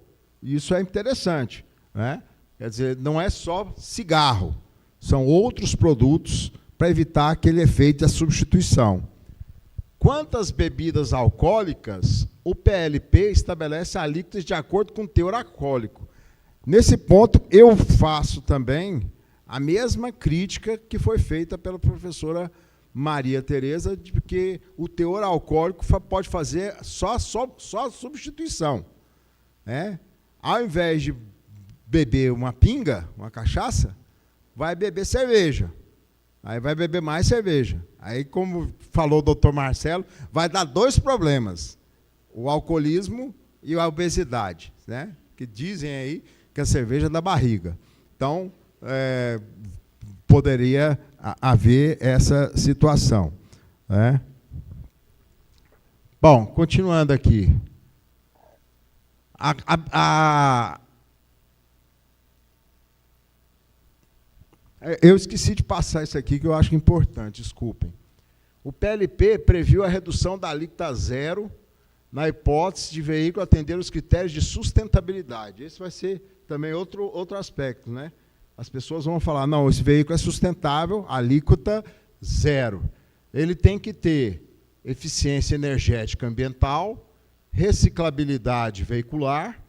Isso é interessante. Né? Quer dizer, não é só cigarro, são outros produtos para evitar aquele efeito da substituição. Quanto às bebidas alcoólicas, o PLP estabelece alíquotas de acordo com o teor alcoólico. Nesse ponto, eu faço também a mesma crítica que foi feita pela professora Maria Tereza, de que o teor alcoólico pode fazer só substituição. Né? Ao invés de beber uma pinga, uma cachaça, vai beber cerveja. Aí vai beber mais cerveja. Aí, como falou o doutor Marcelo, vai dar dois problemas: o alcoolismo e a obesidade, né? Que dizem aí que a cerveja dá barriga. Então, poderia haver essa situação. Né? Bom, continuando aqui. Eu esqueci de passar isso aqui, que eu acho importante, desculpem. O PLP previu a redução da alíquota zero na hipótese de veículo atender os critérios de sustentabilidade. Esse vai ser também outro aspecto. Né? As pessoas vão falar, não, esse veículo é sustentável, alíquota zero. Ele tem que ter eficiência energética ambiental, reciclabilidade veicular,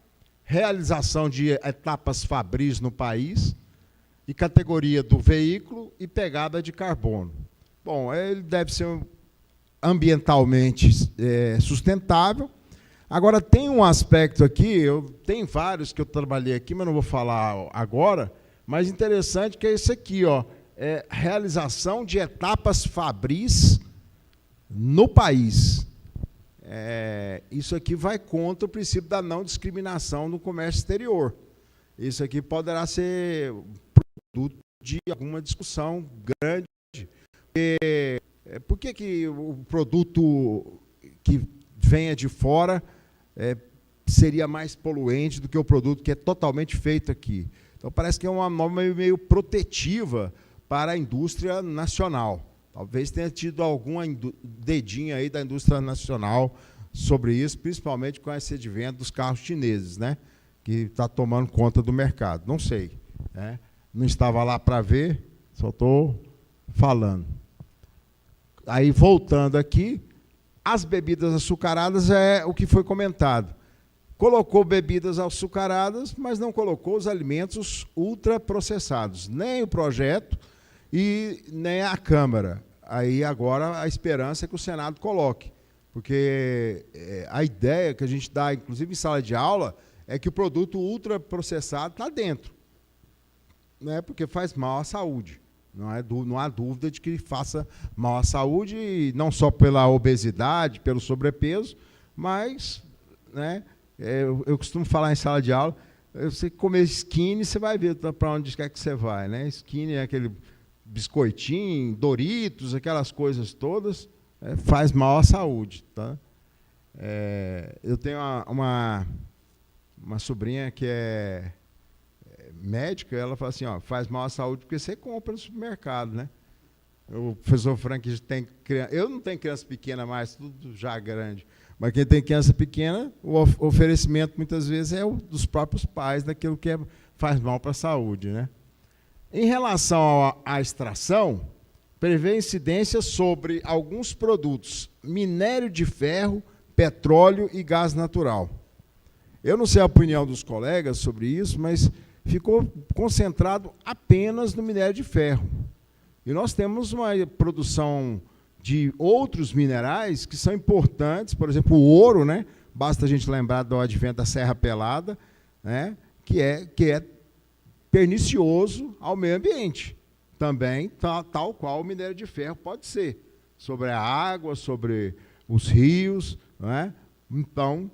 realização de etapas fabris no país, e categoria do veículo e pegada de carbono. Bom, ele deve ser ambientalmente sustentável. Agora, tem um aspecto aqui, tem vários que eu trabalhei aqui, mas não vou falar agora, mas interessante que é esse aqui, ó, realização de etapas fabris no país. Isso aqui vai contra o princípio da não discriminação no comércio exterior. Isso aqui poderá ser produto de alguma discussão grande. Por que o produto que venha de fora seria mais poluente do que o produto que é totalmente feito aqui? Então, parece que é uma norma meio protetiva para a indústria nacional. Talvez tenha tido algum dedinho aí da indústria nacional sobre isso, principalmente com esse advento dos carros chineses, né? Que está tomando conta do mercado. Não sei. Né? Não estava lá para ver, só estou falando. Aí, voltando aqui, as bebidas açucaradas é o que foi comentado. Colocou bebidas açucaradas, mas não colocou os alimentos ultraprocessados, nem o projeto e nem a Câmara. Aí, agora, a esperança é que o Senado coloque, porque a ideia que a gente dá, inclusive em sala de aula, é que o produto ultraprocessado está dentro, né? Porque faz mal à saúde. Não há dúvida de que faça mal à saúde, não só pela obesidade, pelo sobrepeso, mas, né, Eu costumo falar em sala de aula, você comer skinny, você vai ver para onde quer que você vai, né? Skinny é aquele biscoitinho, Doritos, aquelas coisas todas, faz mal à saúde, tá? Eu tenho uma sobrinha que é médica, ela fala assim, ó, faz mal à saúde porque você compra no supermercado, né? O professor Frank tem criança, eu não tenho criança pequena mais, tudo já grande, mas quem tem criança pequena, o oferecimento muitas vezes é o dos próprios pais, daquilo que faz mal para a saúde, né? Em relação à extração, prevê incidência sobre alguns produtos, minério de ferro, petróleo e gás natural. Eu não sei a opinião dos colegas sobre isso, mas ficou concentrado apenas no minério de ferro. E nós temos uma produção de outros minerais que são importantes, por exemplo, o ouro, né? Basta a gente lembrar do advento da Serra Pelada, né? que é pernicioso ao meio ambiente. Também, tal qual o minério de ferro pode ser, sobre a água, sobre os rios, né? Então,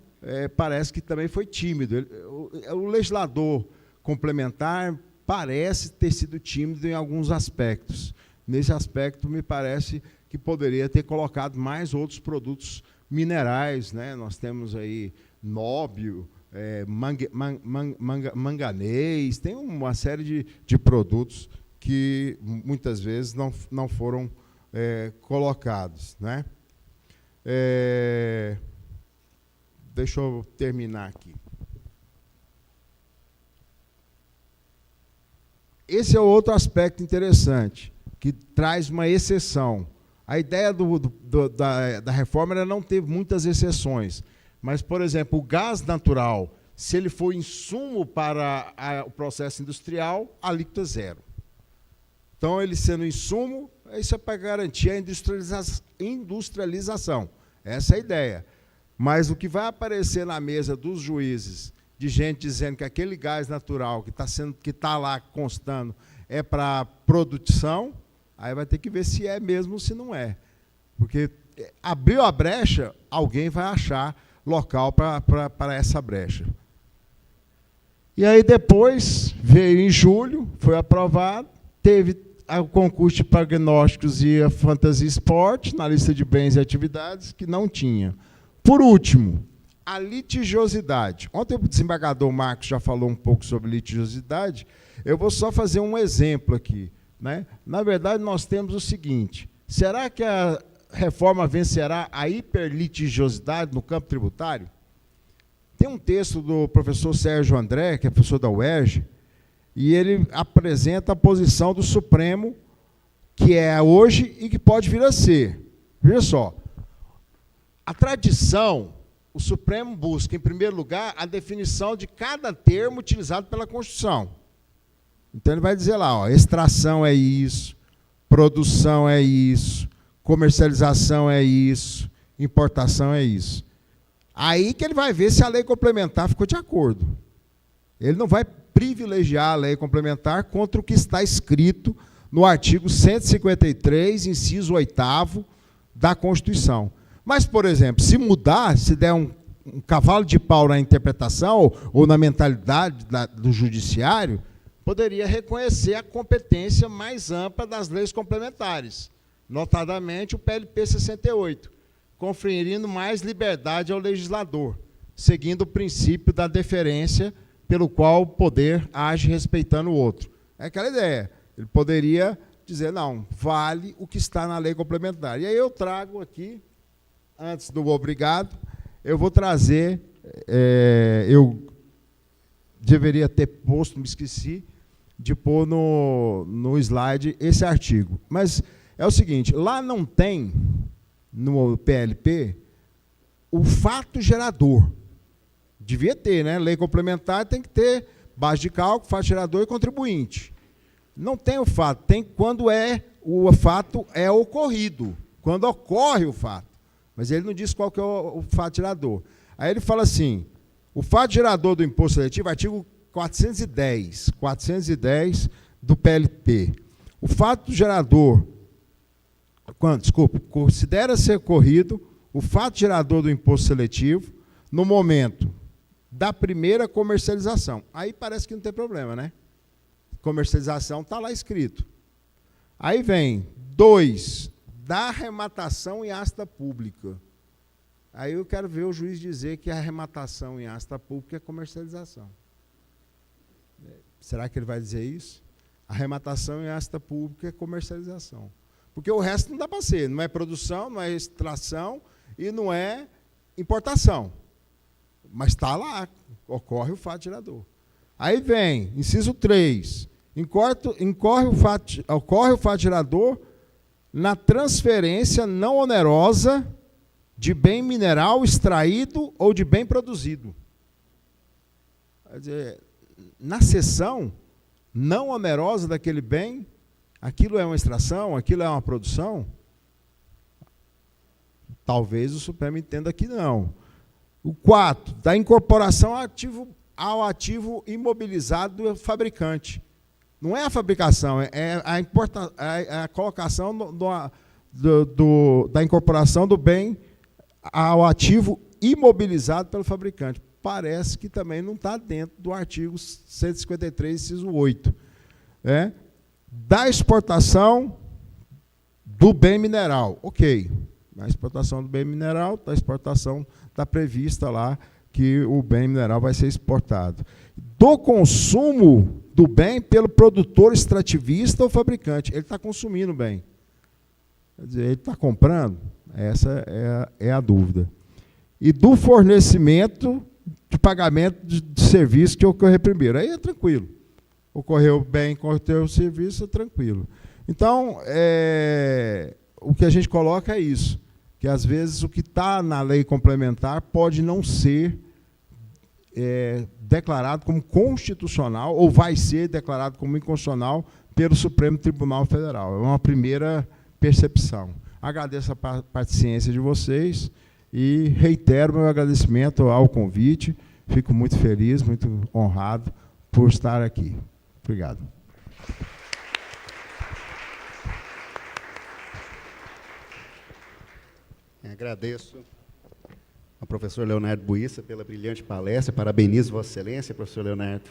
parece que também foi tímido. O legislador complementar parece ter sido tímido em alguns aspectos. Nesse aspecto, me parece que poderia ter colocado mais outros produtos minerais, né? Nós temos aí nóbio, manganês, tem uma série de produtos que muitas vezes não foram colocados, né? Deixa eu terminar aqui. Esse é outro aspecto interessante, que traz uma exceção. A ideia da reforma era não ter muitas exceções, mas, por exemplo, o gás natural, se ele for insumo para o processo industrial, a alíquota é zero. Então, ele sendo insumo, isso é para garantir a industrialização. Essa é a ideia. Mas o que vai aparecer na mesa dos juízes, de gente dizendo que aquele gás natural que está lá constando é para produção, aí vai ter que ver se é mesmo ou se não é. Porque abriu a brecha, alguém vai achar local para essa brecha. E aí depois, veio em julho, foi aprovado, teve o concurso de prognósticos e a Fantasia Esporte, na lista de bens e atividades, que não tinha. Por último, a litigiosidade. Ontem o desembargador Marcos já falou um pouco sobre litigiosidade, eu vou só fazer um exemplo aqui, né? Na verdade, nós temos o seguinte, será que a reforma vencerá a hiperlitigiosidade no campo tributário? Tem um texto do professor Sérgio André, que é professor da UERJ, e ele apresenta a posição do Supremo, que é hoje e que pode vir a ser. Veja só, a tradição, o Supremo busca, em primeiro lugar, a definição de cada termo utilizado pela Constituição. Então, ele vai dizer lá, ó, extração é isso, produção é isso, comercialização é isso, importação é isso. Aí que ele vai ver se a lei complementar ficou de acordo. Ele não vai privilegiar a lei complementar contra o que está escrito no artigo 153, inciso 8º da Constituição. Mas, por exemplo, se mudar, se der um cavalo de pau na interpretação ou na mentalidade do judiciário, poderia reconhecer a competência mais ampla das leis complementares, notadamente o PLP 68, conferindo mais liberdade ao legislador, seguindo o princípio da deferência pelo qual o poder age respeitando o outro. É aquela ideia. Ele poderia dizer, não, vale o que está na lei complementar. E aí eu trago aqui, antes do obrigado, eu vou trazer, eu deveria ter posto, me esqueci, de pôr no slide esse artigo. Mas é o seguinte, lá não tem, no PLP, o fato gerador. Devia ter, né? Lei complementar tem que ter base de cálculo, fato gerador e contribuinte. Não tem o fato, tem quando o fato é ocorrido, quando ocorre o fato. Mas ele não diz qual que é o fato gerador. Aí ele fala assim, o fato gerador do imposto seletivo, artigo 410 do PLP. O fato gerador, considera ser ocorrido o fato gerador do imposto seletivo no momento da primeira comercialização. Aí parece que não tem problema, né? Comercialização está lá escrito. Aí vem 2, da arrematação em asta pública. Aí eu quero ver o juiz dizer que a arrematação em asta pública é comercialização. Será que ele vai dizer isso? Arrematação em asta pública é comercialização. Porque o resto não dá para ser. Não é produção, não é extração e não é importação. Mas está lá, ocorre o fato gerador. Aí vem, inciso 3, ocorre o fato gerador na transferência não onerosa de bem mineral extraído ou de bem produzido. Quer dizer, na cessão não onerosa daquele bem, aquilo é uma extração, aquilo é uma produção? Talvez o Supremo entenda que não. O 4, da incorporação ao ativo imobilizado do fabricante. Não é a fabricação, é a colocação da incorporação do bem ao ativo imobilizado pelo fabricante. Parece que também não está dentro do artigo 153, inciso 8. Da exportação do bem mineral. Ok. Na exportação do bem mineral, da exportação está prevista lá que o bem mineral vai ser exportado. Do consumo do bem pelo produtor extrativista ou fabricante. Ele está consumindo o bem. Quer dizer, ele está comprando? Essa é a dúvida. E do fornecimento de pagamento de serviço que ocorrer primeiro. Aí é tranquilo. Ocorreu o bem, ocorreu o serviço, é tranquilo. Então, o que a gente coloca é isso, que às vezes o que está na lei complementar pode não ser declarado como constitucional, ou vai ser declarado como inconstitucional pelo Supremo Tribunal Federal. É uma primeira percepção. Agradeço a paciência de vocês e reitero meu agradecimento ao convite. Fico muito feliz, muito honrado por estar aqui. Obrigado. Agradeço ao professor Leonardo Buissa pela brilhante palestra. Parabenizo Vossa Excelência, professor Leonardo.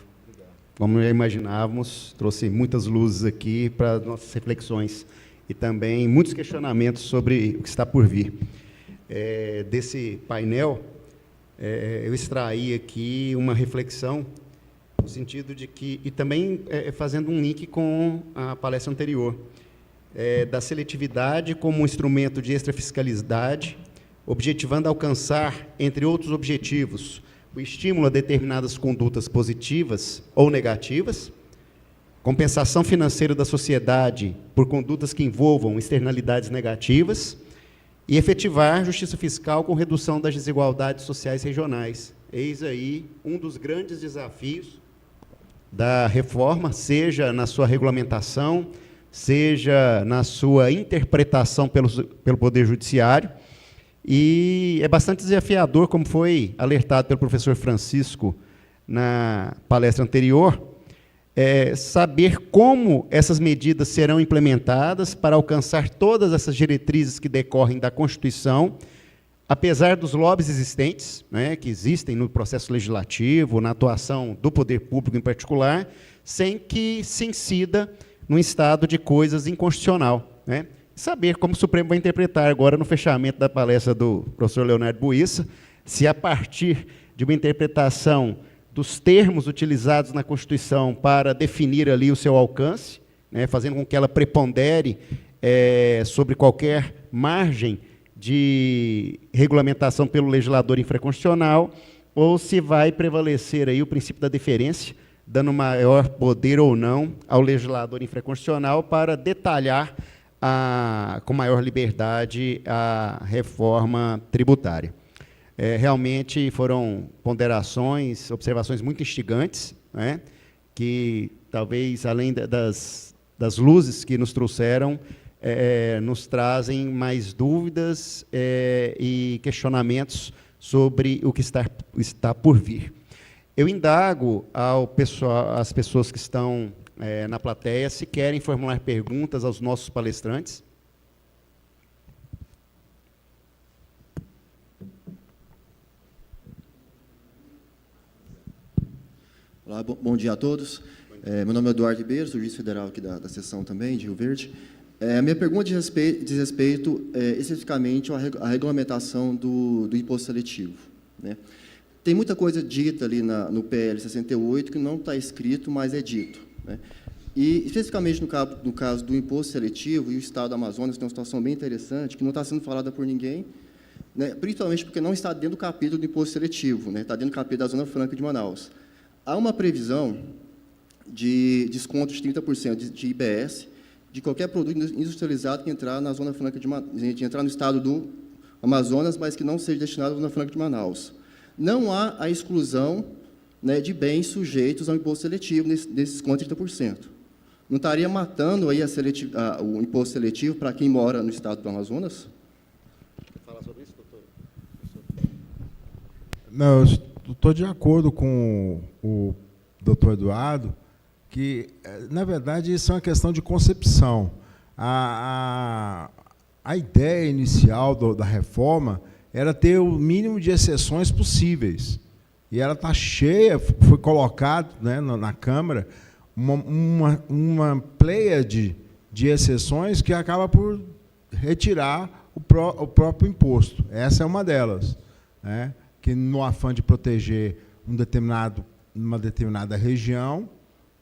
Como já imaginávamos, trouxe muitas luzes aqui para nossas reflexões e também muitos questionamentos sobre o que está por vir. Desse painel, eu extraí aqui uma reflexão no sentido de que, e também fazendo um link com a palestra anterior, da seletividade como um instrumento de extrafiscalidade, objetivando alcançar, entre outros objetivos, o estímulo a determinadas condutas positivas ou negativas, compensação financeira da sociedade por condutas que envolvam externalidades negativas e efetivar justiça fiscal com redução das desigualdades sociais regionais. Eis aí um dos grandes desafios da reforma, seja na sua regulamentação, seja na sua interpretação pelo Poder Judiciário, e é bastante desafiador, como foi alertado pelo professor Francisco na palestra anterior, saber como essas medidas serão implementadas para alcançar todas essas diretrizes que decorrem da Constituição, apesar dos lobbies existentes, que existem no processo legislativo, na atuação do poder público em particular, sem que se incida num estado de coisas inconstitucional. Saber como o Supremo vai interpretar agora, no fechamento da palestra do professor Leonardo Buissa, se a partir de uma interpretação dos termos utilizados na Constituição para definir ali o seu alcance, fazendo com que ela prepondere sobre qualquer margem de regulamentação pelo legislador infraconstitucional, ou se vai prevalecer aí o princípio da deferência, dando maior poder ou não ao legislador infraconstitucional para detalhar com maior liberdade a reforma tributária. Realmente foram ponderações, observações muito instigantes, que talvez, além das luzes que nos trouxeram, nos trazem mais dúvidas e questionamentos sobre o que está por vir. Eu indago às pessoas que estão na plateia se querem formular perguntas aos nossos palestrantes. Olá, bom dia a todos. Meu nome é Eduardo Ribeiro, sou juiz federal aqui da seção também, de Rio Verde. A minha pergunta diz respeito especificamente à regulamentação do imposto seletivo, né? Tem muita coisa dita ali no PL 68 que não está escrito, mas é dito, né? E, especificamente no caso do imposto seletivo, e o Estado do Amazonas tem uma situação bem interessante, que não está sendo falada por ninguém, né? Principalmente porque não está dentro do capítulo do imposto seletivo, né? Está dentro do capítulo da Zona Franca de Manaus. Há uma previsão de desconto de 30% de IBS de qualquer produto industrializado que entrar na Zona Franca de entrar no Estado do Amazonas, mas que não seja destinado à Zona Franca de Manaus. Não há a exclusão, né, de bens sujeitos ao imposto seletivo nesse desconto de 30%. Não estaria matando aí o imposto seletivo para quem mora no Estado do Amazonas? Quer falar sobre isso, doutor? Não, eu estou de acordo com o doutor Eduardo, que, na verdade, isso é uma questão de concepção. A ideia inicial da reforma era ter o mínimo de exceções possíveis. E ela está cheia, foi colocado, né, na Câmara uma pleiade de exceções que acaba por retirar o próprio imposto. Essa é uma delas, né, que, no afã de proteger uma determinada região,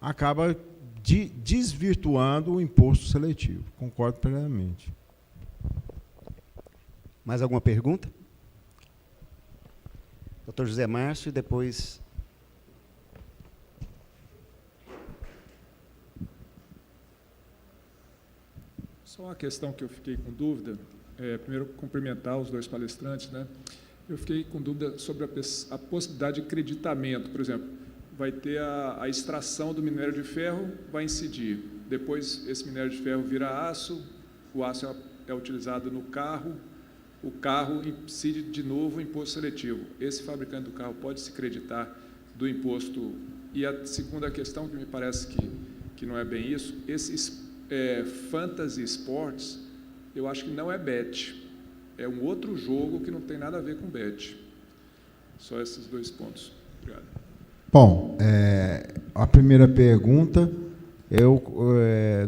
acaba desvirtuando o imposto seletivo. Concordo plenamente. Mais alguma pergunta? Doutor José Márcio, e depois... Só uma questão que eu fiquei com dúvida. Primeiro, cumprimentar os dois palestrantes, né? Eu fiquei com dúvida sobre a possibilidade de creditamento. Por exemplo, vai ter a extração do minério de ferro, vai incidir. Depois, esse minério de ferro vira aço, o aço é utilizado no carro, o carro incide de novo o imposto seletivo. Esse fabricante do carro pode se creditar do imposto. E a segunda questão, que me parece que não é bem isso, esses fantasy sports, eu acho que não é bet. É um outro jogo que não tem nada a ver com bet. Só esses dois pontos. Obrigado. Bom, a primeira pergunta,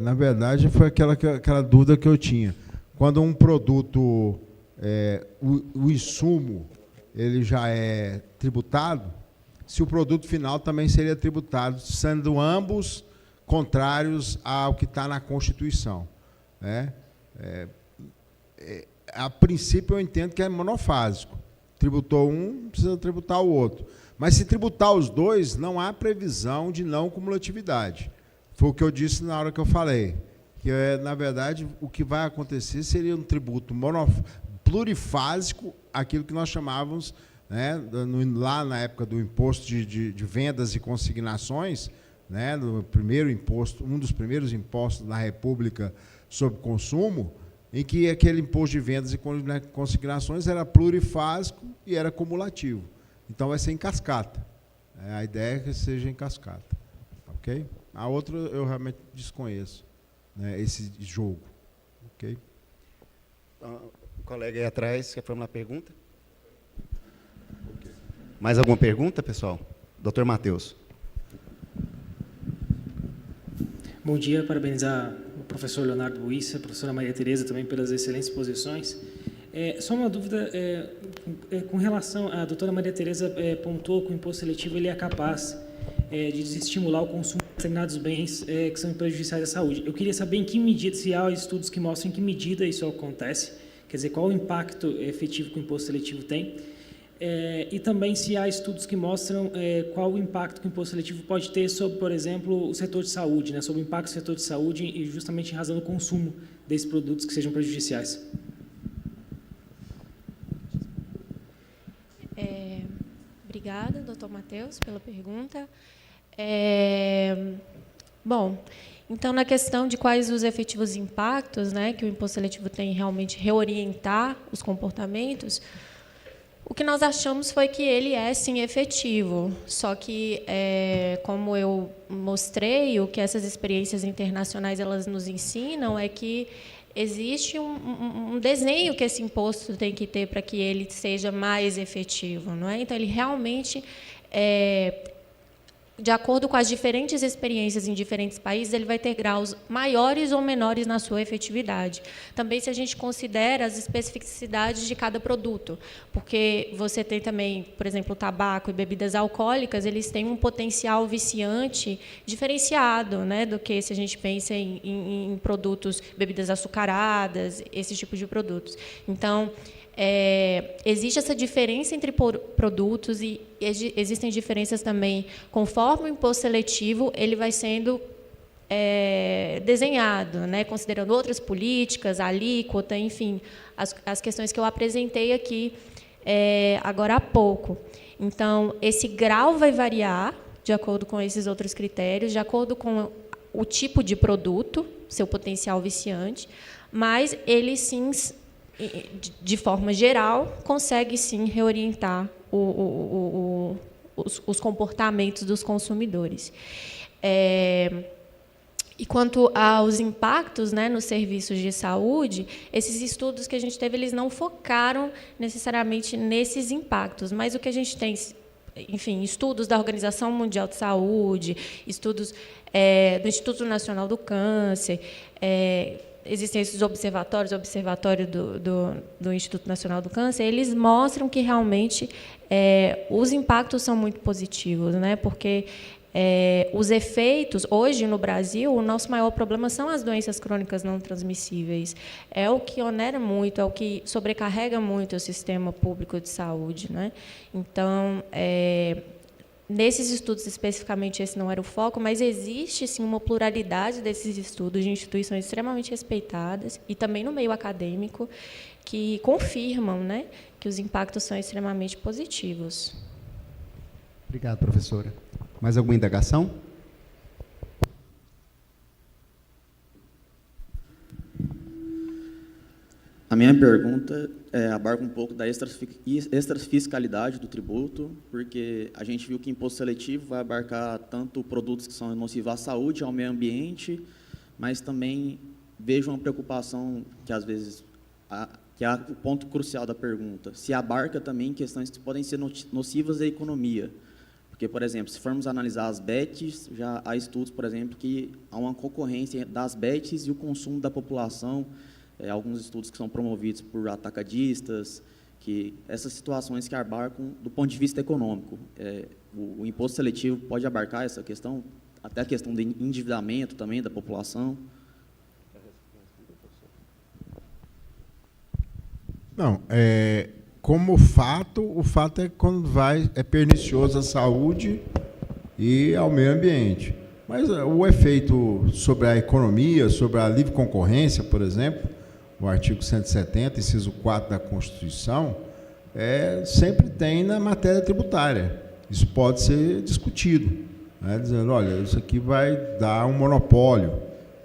na verdade, foi aquela dúvida que eu tinha. Quando um produto, o insumo, ele já é tributado, se o produto final também seria tributado, sendo ambos contrários ao que está na Constituição, né? A princípio, eu entendo que é monofásico. Tributou um, precisa tributar o outro. Mas, se tributar os dois, não há previsão de não cumulatividade. Foi o que eu disse na hora que eu falei. Que, na verdade, o que vai acontecer seria um tributo plurifásico, aquilo que nós chamávamos, né, lá na época do imposto de vendas e consignações, né, do primeiro imposto, um dos primeiros impostos na República sobre consumo, em que aquele imposto de vendas e consignações era plurifásico e era cumulativo. Então, vai ser em cascata. A ideia é que seja em cascata. Ok? A outra eu realmente desconheço, né, esse jogo. Ok? O colega aí atrás, quer formular pergunta? Mais alguma pergunta, pessoal? Doutor Matheus. Bom dia, parabenizar o professor Leonardo Buissa, a professora Maria Tereza também pelas excelentes exposições. Só uma dúvida com relação à doutora Maria Tereza pontuou que o imposto seletivo ele é capaz de desestimular o consumo de determinados bens que são prejudiciais à saúde. Eu queria saber em que medida, se há estudos que mostram em que medida isso acontece, quer dizer, qual o impacto efetivo que o imposto seletivo tem, e também se há estudos que mostram qual o impacto que o imposto seletivo pode ter sobre, por exemplo, o setor de saúde, né, sobre o impacto do setor de saúde e justamente em razão do consumo desses produtos que sejam prejudiciais. Obrigada, doutor Matheus, pela pergunta. Bom, então, na questão de quais os efetivos impactos, né, que o imposto seletivo tem realmente reorientar os comportamentos, o que nós achamos foi que ele é, sim, efetivo. Só que, como eu mostrei, o que essas experiências internacionais elas nos ensinam é que existe um desenho que esse imposto tem que ter para que ele seja mais efetivo, não é? Então, ele realmente de acordo com as diferentes experiências em diferentes países, ele vai ter graus maiores ou menores na sua efetividade. Também se a gente considera as especificidades de cada produto, porque você tem também, por exemplo, o tabaco e bebidas alcoólicas, eles têm um potencial viciante diferenciado, né, do que se a gente pensa em produtos, bebidas açucaradas, esse tipo de produtos. Então, existe essa diferença entre produtos e existem diferenças também conforme o imposto seletivo ele vai sendo desenhado, né, considerando outras políticas, a alíquota, enfim, as questões que eu apresentei aqui agora há pouco. Então, esse grau vai variar de acordo com esses outros critérios, de acordo com o tipo de produto, seu potencial viciante, mas ele sim, de forma geral, consegue sim reorientar os comportamentos dos consumidores. E quanto aos impactos, né, nos serviços de saúde, esses estudos que a gente teve, eles não focaram necessariamente nesses impactos, mas o que a gente tem, enfim, estudos da Organização Mundial de Saúde, estudos do Instituto Nacional do Câncer, existem esses observatórios, o observatório do Instituto Nacional do Câncer, eles mostram que realmente os impactos são muito positivos, né? Porque os efeitos, hoje no Brasil, o nosso maior problema são as doenças crônicas não transmissíveis. É o que onera muito, é o que sobrecarrega muito o sistema público de saúde, né? Então, nesses estudos, especificamente, esse não era o foco, mas existe, sim, uma pluralidade desses estudos de instituições extremamente respeitadas e também no meio acadêmico que confirmam, né, que os impactos são extremamente positivos. Obrigado, professora. Mais alguma indagação? A minha pergunta abarca um pouco da extrafiscalidade do tributo, porque a gente viu que o imposto seletivo vai abarcar tanto produtos que são nocivos à saúde, ao meio ambiente, mas também vejo uma preocupação que, às vezes, que é o ponto crucial da pergunta, se abarca também questões que podem ser nocivas à economia. Porque, por exemplo, se formos analisar as bets, já há estudos, por exemplo, que há uma concorrência das bets e o consumo da população, alguns estudos que são promovidos por atacadistas, que essas situações que abarcam do ponto de vista econômico. O imposto seletivo pode abarcar essa questão, até a questão de endividamento também da população? Não, como fato, o fato é quando é pernicioso à saúde e ao meio ambiente. Mas o efeito sobre a economia, sobre a livre concorrência, por exemplo, o artigo 170, inciso 4 da Constituição, sempre tem na matéria tributária. Isso pode ser discutido, né, dizendo, olha, isso aqui vai dar um monopólio,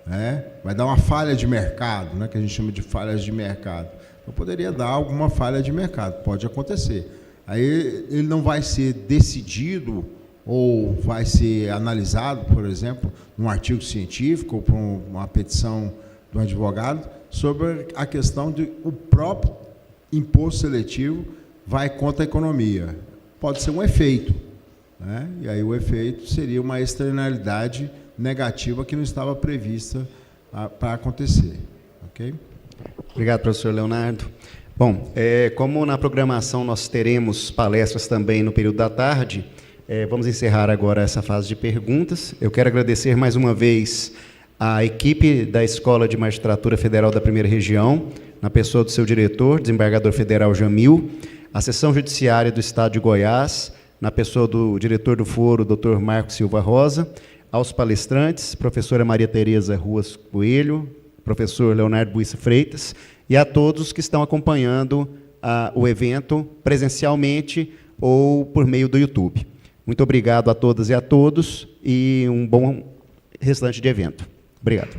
né, vai dar uma falha de mercado, né, que a gente chama de falhas de mercado. Então, poderia dar alguma falha de mercado, pode acontecer. Aí ele não vai ser decidido ou vai ser analisado, por exemplo, num artigo científico ou por uma petição do advogado, sobre a questão de o próprio imposto seletivo vai contra a economia. Pode ser um efeito, né? E aí o efeito seria uma externalidade negativa que não estava prevista para acontecer. Ok? Obrigado, professor Leonardo. Bom, como na programação nós teremos palestras também no período da tarde, vamos encerrar agora essa fase de perguntas. Eu quero agradecer mais uma vez a equipe da Escola de Magistratura Federal da Primeira Região, na pessoa do seu diretor, desembargador federal Jamil, a Seção Judiciária do Estado de Goiás, na pessoa do diretor do foro, Dr. Marcos Silva Rosa, aos palestrantes, professora Maria Tereza Ruas Coelho, professor Leonardo Buissa Freitas, e a todos que estão acompanhando o evento presencialmente ou por meio do YouTube. Muito obrigado a todas e a todos, e um bom restante de evento. Obrigado.